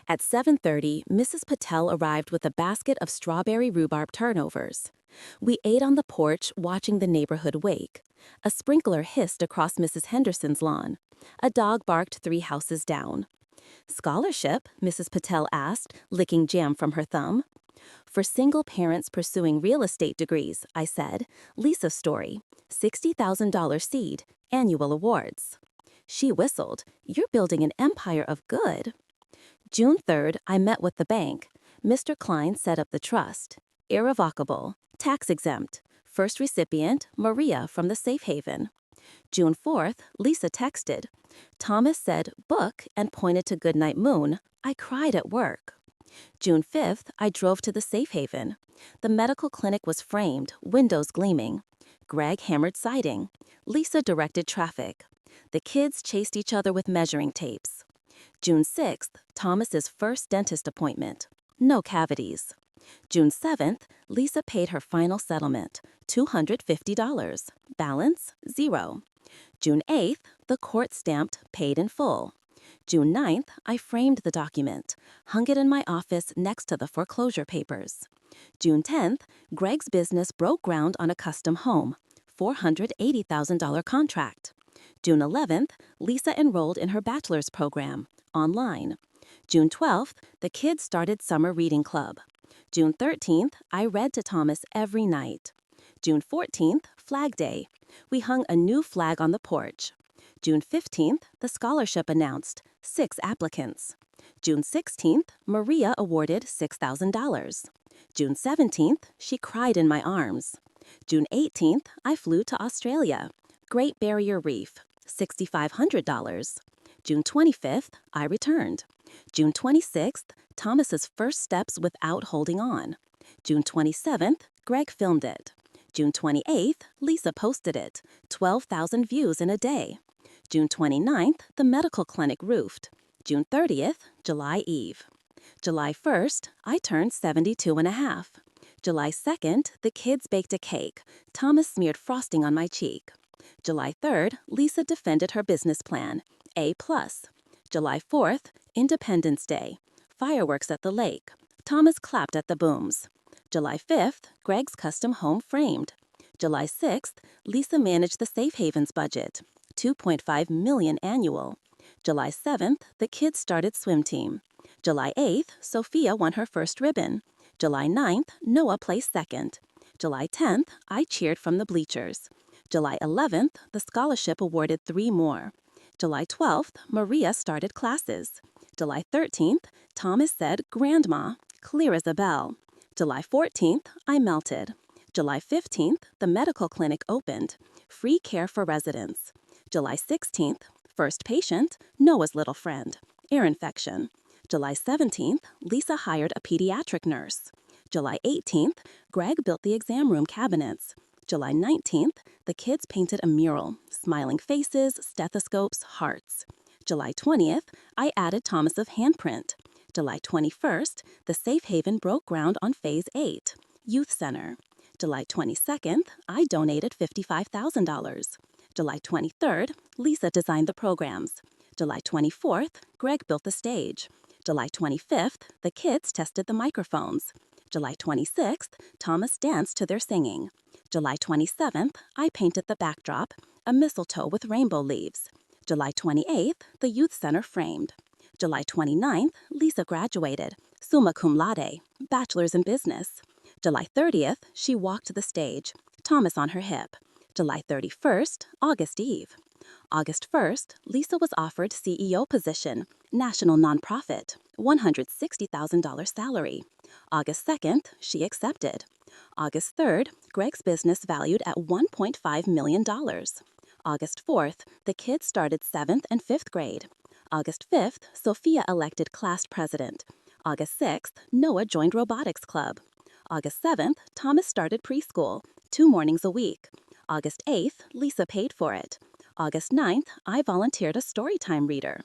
At 7:30, Mrs. Patel arrived with a basket of strawberry rhubarb turnovers. We ate on the porch, watching the neighborhood wake. A sprinkler hissed across Mrs. Henderson's lawn. A dog barked 3 houses down. Scholarship? Mrs. Patel asked, licking jam from her thumb. For single parents pursuing real estate degrees, I said. Lisa's story. $60,000 seed. Annual awards. She whistled. You're building an empire of good. June 3rd, I met with the bank. Mr. Klein set up the trust. Irrevocable. Tax exempt. First recipient, Maria from the Safe Haven. June 4th, Lisa texted. Thomas said, book, and pointed to Goodnight Moon. I cried at work. June 5th, I drove to the Safe Haven. The medical clinic was framed, windows gleaming. Greg hammered siding. Lisa directed traffic. The kids chased each other with measuring tapes. June 6th, Thomas's first dentist appointment. No cavities. June 7th, Lisa paid her final settlement, $250. Balance, 0. June 8th, the court stamped paid in full. June 9th, I framed the document, hung it in my office next to the foreclosure papers. June 10th, Greg's business broke ground on a custom home, $480,000 contract. June 11th, Lisa enrolled in her bachelor's program, online. June 12th, the kids started summer reading club. June 13th, I read to Thomas every night. June 14th, Flag Day. We hung a new flag on the porch. June 15th, the scholarship announced, 6 applicants. June 16th, Maria awarded $6,000. June 17th, she cried in my arms. June 18th, I flew to Australia. Great Barrier Reef, $6,500. June 25th, I returned. June 26th, Thomas's first steps without holding on. June 27th, Greg filmed it. June 28th, Lisa posted it, 12,000 views in a day. June 29th, the medical clinic roofed. June 30th, July Eve. July 1st, I turned 72 and a half. July 2nd, the kids baked a cake. Thomas smeared frosting on my cheek. July 3rd, Lisa defended her business plan, A+. July 4th, Independence Day. Fireworks at the lake. Thomas clapped at the booms. July 5th, Greg's custom home framed. July 6th, Lisa managed the Safe Havens budget, $2.5 million annual. July 7th, the kids started swim team. July 8th, Sophia won her first ribbon. July 9th, Noah placed second. July 10th, I cheered from the bleachers. July 11th, the scholarship awarded 3 more. July 12th, Maria started classes. July 13th, Thomas said, "Grandma," clear as a bell. July 14th, I melted. July 15th, the medical clinic opened. Free care for residents. July 16th, first patient, Noah's little friend. Ear infection. July 17th, Lisa hired a pediatric nurse. July 18th, Greg built the exam room cabinets. July 19th, the kids painted a mural, smiling faces, stethoscopes, hearts. July 20th, I added Thomas's handprint. July 21st, the Safe Haven broke ground on Phase 8, Youth Center. July 22nd, I donated $55,000. July 23rd, Lisa designed the programs. July 24th, Greg built the stage. July 25th, the kids tested the microphones. July 26th, Thomas danced to their singing. July 27th, I painted the backdrop, a mistletoe with rainbow leaves. July 28th, the youth center framed. July 29th, Lisa graduated, summa cum laude, bachelor's in business. July 30th, she walked the stage, Thomas on her hip. July 31st, August Eve. August 1st, Lisa was offered CEO position, national nonprofit, $160,000 salary. August 2nd, she accepted. August 3rd, Greg's business valued at $1.5 million. August 4th, the kids started 7th and 5th grade. August 5th, Sophia elected class president. August 6th, Noah joined robotics club. August 7th, Thomas started preschool, 2 mornings a week. August 8th, Lisa paid for it. August 9th, I volunteered a storytime reader.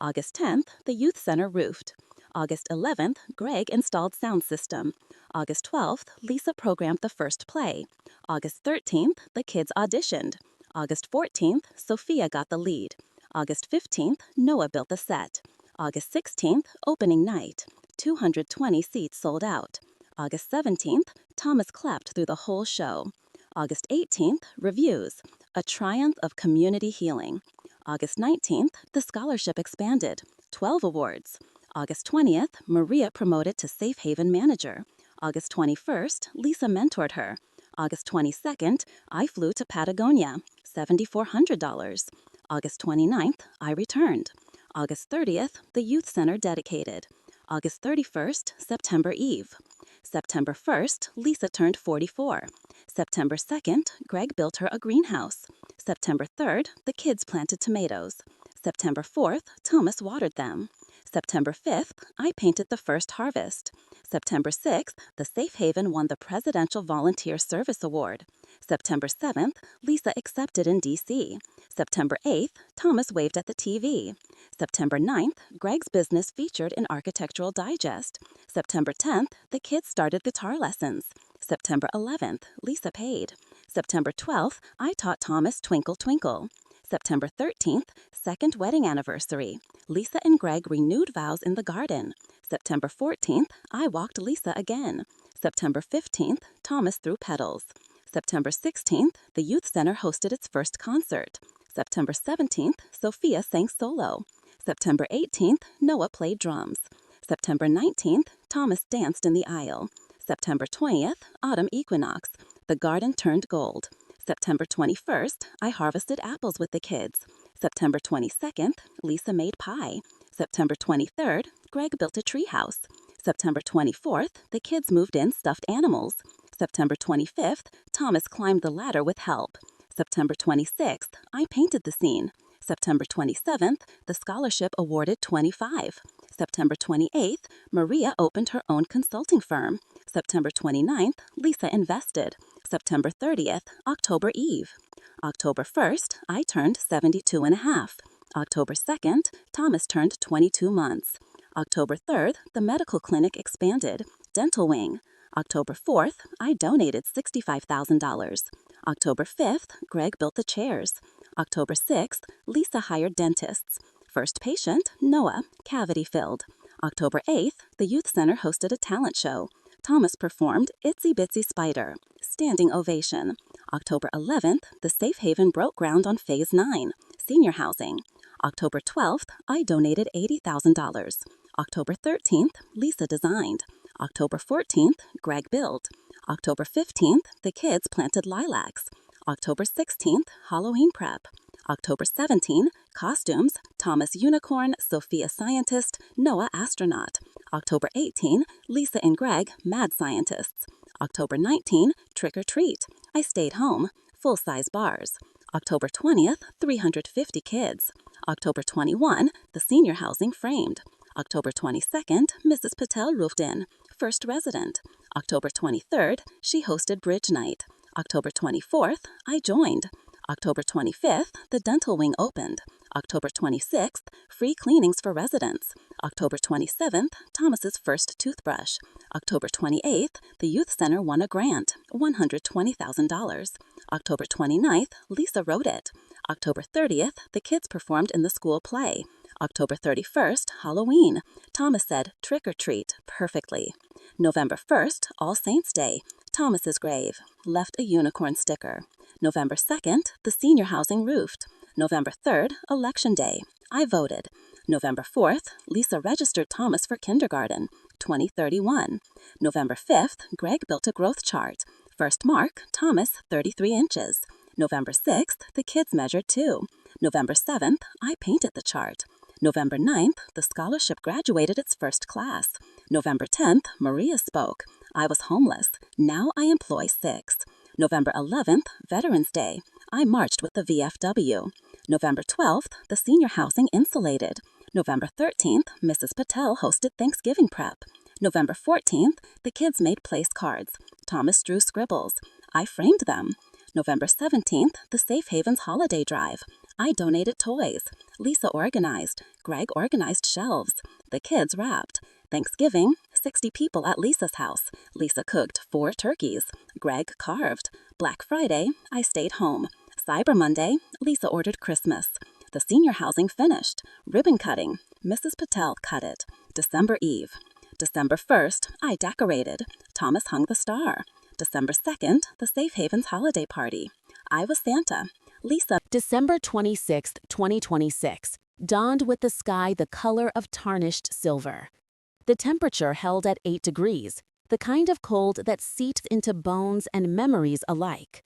August 10th, the youth center roofed. August 11th, Greg installed sound system. August 12th, Lisa programmed the first play. August 13th, the kids auditioned. August 14th, Sophia got the lead. August 15th, Noah built the set. August 16th, opening night. 220 seats sold out. August 17th, Thomas clapped through the whole show. August 18th, reviews, a triumph of community healing. August 19th, the scholarship expanded, 12 awards. August 20th, Maria promoted to Safe Haven manager. August 21st, Lisa mentored her. August 22nd, I flew to Patagonia, $7,400. August 29th, I returned. August 30th, the youth center dedicated. August 31st, September Eve. September 1st, Lisa turned 44. September 2nd, Greg built her a greenhouse. September 3rd, the kids planted tomatoes. September 4th, Thomas watered them. September 5th, I painted the first harvest. September 6th, the Safe Haven won the Presidential Volunteer Service Award. September 7th, Lisa accepted in D.C. September 8th, Thomas waved at the TV. September 9th, Greg's business featured in Architectural Digest. September 10th, the kids started guitar lessons. September 11th, Lisa paid. September 12th, I taught Thomas Twinkle Twinkle. September 13th, second wedding anniversary. Lisa and Greg renewed vows in the garden. September 14th, I walked Lisa again. September 15th, Thomas threw petals. September 16th, the youth center hosted its first concert. September 17th, Sophia sang solo. September 18th, Noah played drums. September 19th, Thomas danced in the aisle. September 20th, autumn equinox. The garden turned gold. September 21st, I harvested apples with the kids. September 22nd, Lisa made pie. September 23rd, Greg built a treehouse. September 24th, the kids moved in stuffed animals. September 25th, Thomas climbed the ladder with help. September 26th, I painted the scene. September 27th, the scholarship awarded 25. September 28th, Maria opened her own consulting firm. September 29th, Lisa invested. September 30th, October Eve. October 1st, I turned 72 and a half. October 2nd, Thomas turned 22 months. October 3rd, the medical clinic expanded. Dental wing. October 4th, I donated $65,000. October 5th, Greg built the chairs. October 6th, Lisa hired dentists. First patient, Noah, cavity filled. October 8th, the youth center hosted a talent show. Thomas performed Itsy Bitsy Spider. Standing ovation. October 11th, the Safe Haven broke ground on Phase 9, senior housing. October 12th, I donated $80,000. October 13th, Lisa designed. October 14th, Greg built. October 15th, the kids planted lilacs. October 16th, Halloween prep. October 17th, costumes, Thomas unicorn, Sophia scientist, Noah astronaut. October 18th, Lisa and Greg mad scientists. October 19th, trick or treat. I stayed home, full-size bars. October 20th, 350 kids. October 21, the senior housing framed. October 22nd, Mrs. Patel roofed in, first resident. October 23rd, she hosted bridge night. October 24th, I joined. October 25th, the dental wing opened. October 26th, free cleanings for residents. October 27th, Thomas's first toothbrush. October 28th, the youth center won a grant, $120,000. October 29th, Lisa wrote it. October 30th, the kids performed in the school play. October 31st, Halloween. Thomas said, trick or treat, perfectly. November 1st, All Saints' Day. Thomas's grave. Left a unicorn sticker. November 2nd, the senior housing roofed. November 3rd, Election Day. I voted. November 4th, Lisa registered Thomas for kindergarten, 2031. November 5th, Greg built a growth chart. First mark, Thomas, 33 inches. November 6th, the kids measured 2. November 7th, I painted the chart. November 9th, the scholarship graduated its first class. November 10th, Maria spoke. I was homeless. Now I employ 6. November 11th, Veterans Day. I marched with the VFW. November 12th, the senior housing insulated. November 13th, Mrs. Patel hosted Thanksgiving prep. November 14th, the kids made place cards. Thomas drew scribbles. I framed them. November 17th, the Safe Haven's holiday drive. I donated toys. Lisa organized. Greg organized shelves. The kids wrapped. Thanksgiving, 60 people at Lisa's house. Lisa cooked 4 turkeys. Greg carved. Black Friday, I stayed home. Cyber Monday, Lisa ordered Christmas. The senior housing finished. Ribbon cutting. Mrs. Patel cut it. December Eve. December 1st, I decorated. Thomas hung the star. December 2nd, the Safe Haven's holiday party. I was Santa. Lisa. December 26, 2026, dawned with the sky the color of tarnished silver. The temperature held at 8 degrees, the kind of cold that seeps into bones and memories alike.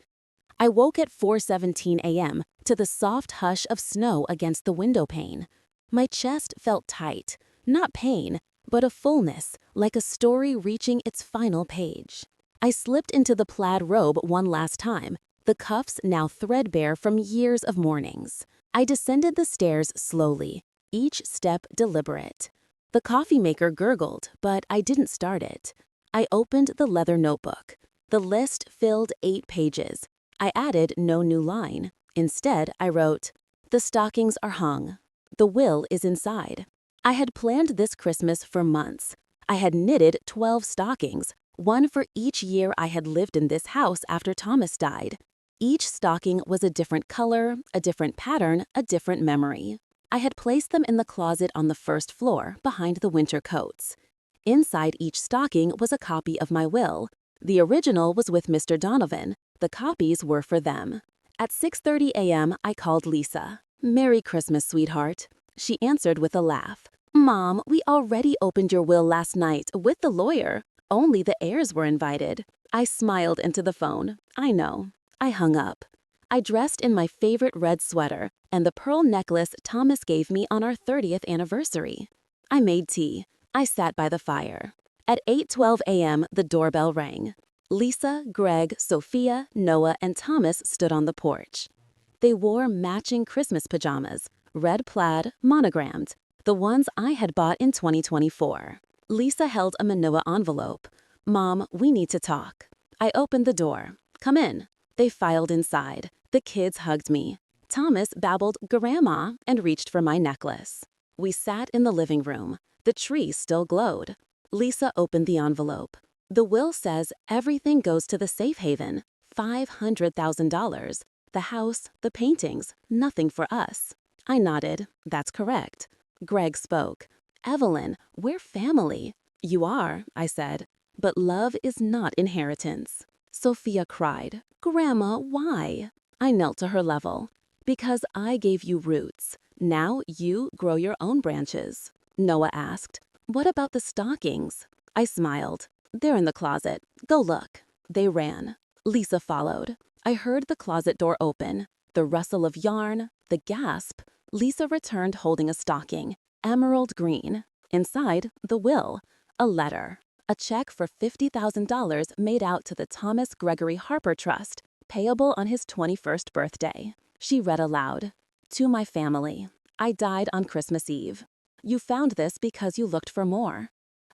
I woke at 4:17 a.m. to the soft hush of snow against the window pane. My chest felt tight, not pain, but a fullness, like a story reaching its final page. I slipped into the plaid robe one last time, the cuffs now threadbare from years of mornings. I descended the stairs slowly, each step deliberate. The coffee maker gurgled, but I didn't start it. I opened the leather notebook. The list filled 8 pages. I added no new line. Instead, I wrote, "The stockings are hung. The will is inside." I had planned this Christmas for months. I had knitted 12 stockings, one for each year I had lived in this house after Thomas died. Each stocking was a different color, a different pattern, a different memory. I had placed them in the closet on the first floor, behind the winter coats. Inside each stocking was a copy of my will. The original was with Mr. Donovan. The copies were for them. At 6:30 a.m., I called Lisa. "Merry Christmas, sweetheart." She answered with a laugh. "Mom, we already opened your will last night with the lawyer. Only the heirs were invited." I smiled into the phone. I know. I hung up. I dressed in my favorite red sweater and the pearl necklace Thomas gave me on our 30th anniversary. I made tea. I sat by the fire. At 8:12 a.m., the doorbell rang. Lisa, Greg, Sophia, Noah, and Thomas stood on the porch. They wore matching Christmas pajamas, red plaid, monogrammed, the ones I had bought in 2024. Lisa held a manila envelope. "Mom, we need to talk." I opened the door. "Come in." They filed inside. The kids hugged me. Thomas babbled "Grandma" and reached for my necklace. We sat in the living room. The tree still glowed. Lisa opened the envelope. "The will says everything goes to the safe haven. $500,000. The house, the paintings, nothing for us." I nodded. "That's correct." Greg spoke. "Evelyn, we're family." "You are," I said. "But love is not inheritance." Sophia cried. "Grandma, why?" I knelt to her level. "Because I gave you roots. Now you grow your own branches." Noah asked, "What about the stockings?" I smiled. "They're in the closet. Go look." They ran. Lisa followed. I heard the closet door open, the rustle of yarn, the gasp. Lisa returned holding a stocking, emerald green. Inside, the will. A letter. A check for $50,000 made out to the Thomas Gregory Harper Trust, payable on his 21st birthday. She read aloud. "To my family. I died on Christmas Eve. You found this because you looked for more.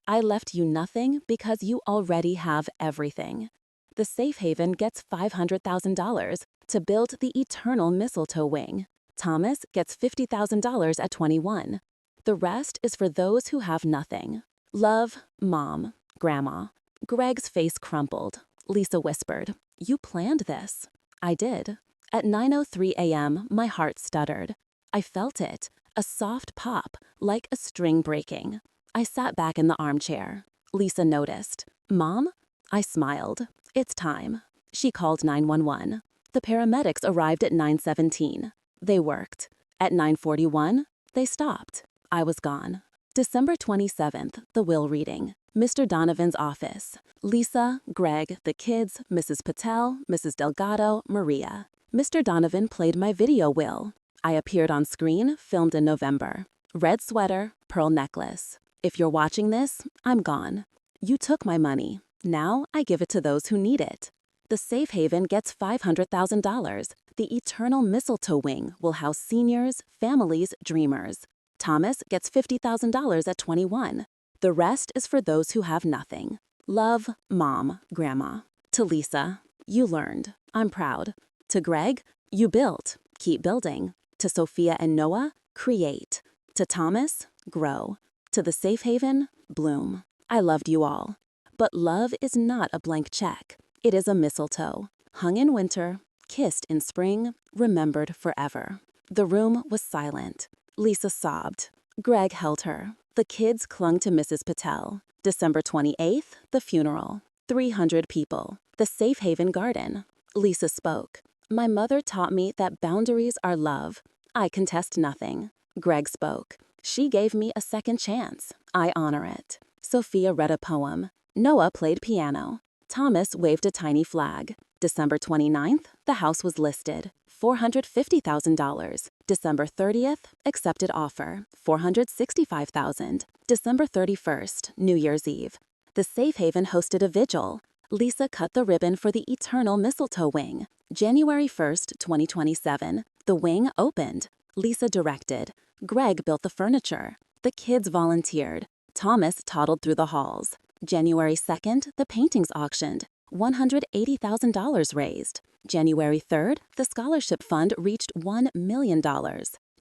I left you nothing because you already have everything. The safe haven gets $500,000 to build the eternal mistletoe wing. Thomas gets $50,000 at 21. The rest is for those who have nothing. Love, Mom, Grandma." Greg's face crumpled. Lisa whispered, "You planned this." I did. At 9:03 a.m., my heart stuttered. I felt it, a soft pop, like a string breaking. I sat back in the armchair. Lisa noticed. "Mom?" I smiled. "It's time." She called 911. The paramedics arrived at 9:17. They worked. At 9:41, they stopped. I was gone. December 27th, the will reading. Mr. Donovan's office. Lisa, Greg, the kids, Mrs. Patel, Mrs. Delgado, Maria. Mr. Donovan played my video will. I appeared on screen, filmed in November. Red sweater, pearl necklace. If you're watching this, I'm gone. You took my money. Now I give it to those who need it. The safe haven gets $500,000. The eternal mistletoe wing will house seniors, families, dreamers. Thomas gets $50,000 at 21. The rest is for those who have nothing. Love, Mom, Grandma. To Lisa, you learned. I'm proud. To Greg, you built. Keep building. To Sophia and Noah, create. To Thomas, grow. To the safe haven, bloom. I loved you all. But love is not a blank check. It is a mistletoe, hung in winter, kissed in spring, remembered forever. The room was silent. Lisa sobbed. Greg held her. The kids clung to Mrs. Patel. December 28th, the funeral. 300 people. The safe haven garden. Lisa spoke. My mother taught me that boundaries are love. I contest nothing. Greg spoke. She gave me a second chance. I honor it. Sophia read a poem. Noah played piano. Thomas waved a tiny flag. December 29th, the house was listed. $450,000. December 30th, accepted offer. $465,000. December 31st, New Year's Eve. The safe haven hosted a vigil. Lisa cut the ribbon for the eternal mistletoe wing. January 1st, 2027, the wing opened. Lisa directed. Greg built the furniture. The kids volunteered. Thomas toddled through the halls. January 2nd, the paintings auctioned. $180,000 raised. January 3rd, the scholarship fund reached $1 million.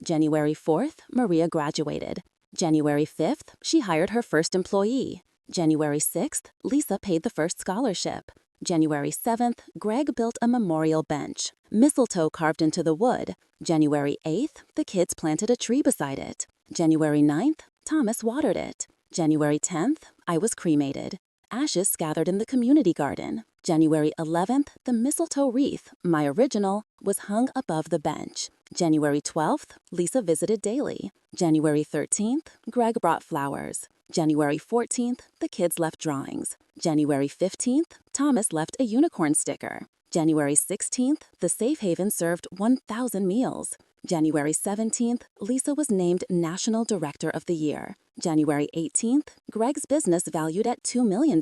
January 4th, Maria graduated. January 5th, she hired her first employee. January 6th, Lisa paid the first scholarship. January 7th, Greg built a memorial bench. Mistletoe carved into the wood. January 8th, the kids planted a tree beside it. January 9th, Thomas watered it. January 10th, I was cremated. Ashes gathered in the community garden. January 11th, the mistletoe wreath, my original, was hung above the bench. January 12th, Lisa visited daily. January 13th, Greg brought flowers. January 14th, the kids left drawings. January 15th, Thomas left a unicorn sticker. January 16th, the Safe Haven served 1,000 meals. January 17th, Lisa was named National Director of the Year. January 18th, Greg's business valued at $2 million.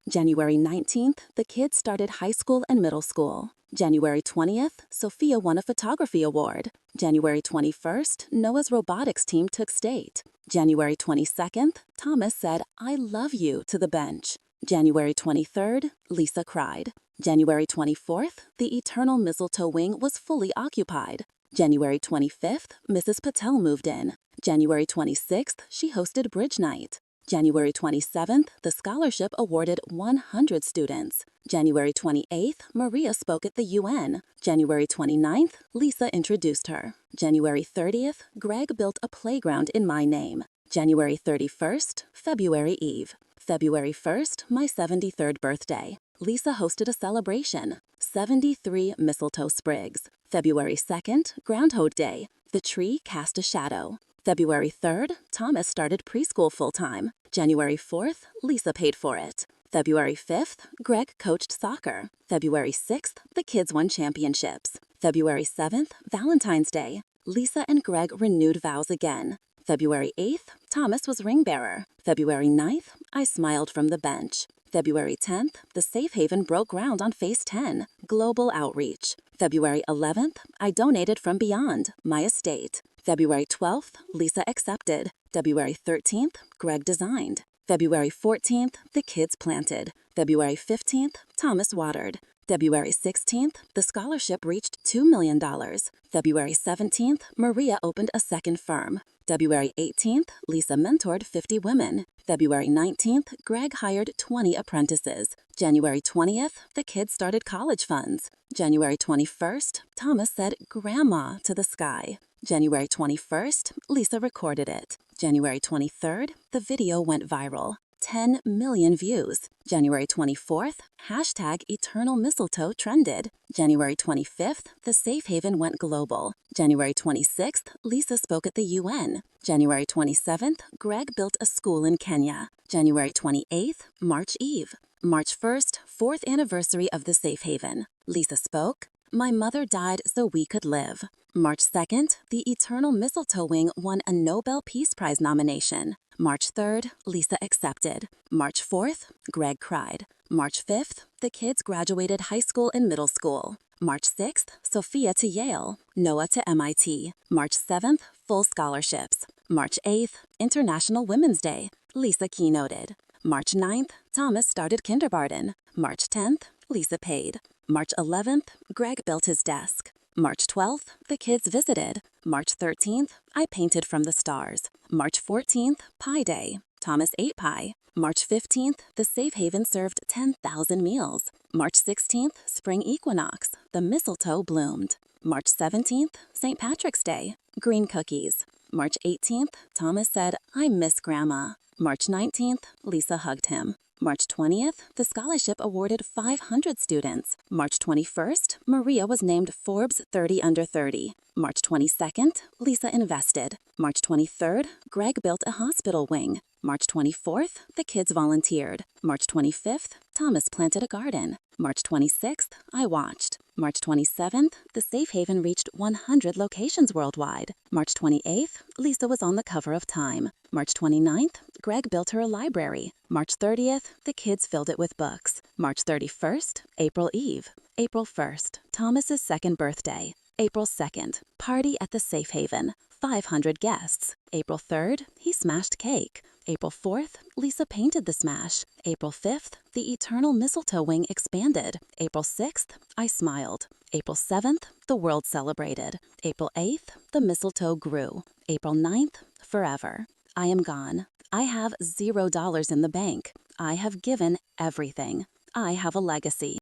January 19th, the kids started high school and middle school. January 20th, Sophia won a photography award. January 21st, Noah's robotics team took state. January 22nd, Thomas said, "I love you" to the bench. January 23rd, Lisa cried. January 24th, the eternal mistletoe wing was fully occupied. January 25th, Mrs. Patel moved in. January 26th, she hosted Bridge Night. January 27th, the scholarship awarded 100 students. January 28th, Maria spoke at the UN. January 29th, Lisa introduced her. January 30th, Greg built a playground in my name. January 31st, February Eve. February 1st, my 73rd birthday. Lisa hosted a celebration. 73 mistletoe sprigs. February 2nd, Groundhog Day. The tree cast a shadow. February 3rd, Thomas started preschool full-time. January 4th, Lisa paid for it. February 5th, Greg coached soccer. February 6th, the kids won championships. February 7th, Valentine's Day. Lisa and Greg renewed vows again. February 8th, Thomas was ring bearer. February 9th, I smiled from the bench. February 10th, the Safe Haven broke ground on Phase 10, Global Outreach. February 11th, I donated from beyond, my estate. February 12th, Lisa accepted. February 13th, Greg designed. February 14th, the kids planted. February 15th, Thomas watered. February 16th, the scholarship reached $2 million. February 17th, Maria opened a second firm. February 18th, Lisa mentored 50 women. February 19th, Greg hired 20 apprentices. January 20th, the kids started college funds. January 21st, Thomas said "Grandma" to the sky. January 21st, Lisa recorded it. January 23rd, the video went viral. 10 million views. January 24th, hashtag Eternal Mistletoe trended. January 25th, the Safe Haven went global. January 26th, Lisa spoke at the UN. January 27th, Greg built a school in Kenya. January 28th, March Eve. March 1st, 4th anniversary of the Safe Haven. Lisa spoke. My mother died so we could live. March 2nd, the Eternal Mistletoe Wing won a Nobel Peace Prize nomination. March 3rd, Lisa accepted. March 4th, Greg cried. March 5th, the kids graduated high school and middle school. March 6th, Sophia to Yale, Noah to MIT. March 7th, full scholarships. March 8th, International Women's Day, Lisa keynoted. March 9th, Thomas started kindergarten. March 10th, Lisa paid. March 11th, Greg built his desk. March 12th, the kids visited. March 13th, I painted from the stars. March 14th, Pie Day. Thomas ate pie. March 15th, the Safe Haven served 10,000 meals. March 16th, Spring Equinox. The mistletoe bloomed. March 17th, St. Patrick's Day. Green cookies. March 18th, Thomas said, "I miss Grandma." March 19th, Lisa hugged him. March 20th, the scholarship awarded 500 students. March 21st, Maria was named Forbes 30 Under 30. March 22nd, Lisa invested. March 23rd, Greg built a hospital wing. March 24th, the kids volunteered. March 25th, Thomas planted a garden. March 26th, I watched. March 27th, the Safe Haven reached 100 locations worldwide. March 28th, Lisa was on the cover of Time. March 29th, Greg built her a library. March 30th, the kids filled it with books. March 31st, April Eve. April 1st, Thomas's second birthday. April 2nd, party at the Safe Haven. 500 guests. April 3rd, he smashed cake. April 4th, Lisa painted the smash. April 5th, the Eternal Mistletoe Wing expanded. April 6th, I smiled. April 7th, the world celebrated. April 8th, the mistletoe grew. April 9th, forever. I am gone. I have $0 in the bank. I have given everything. I have a legacy.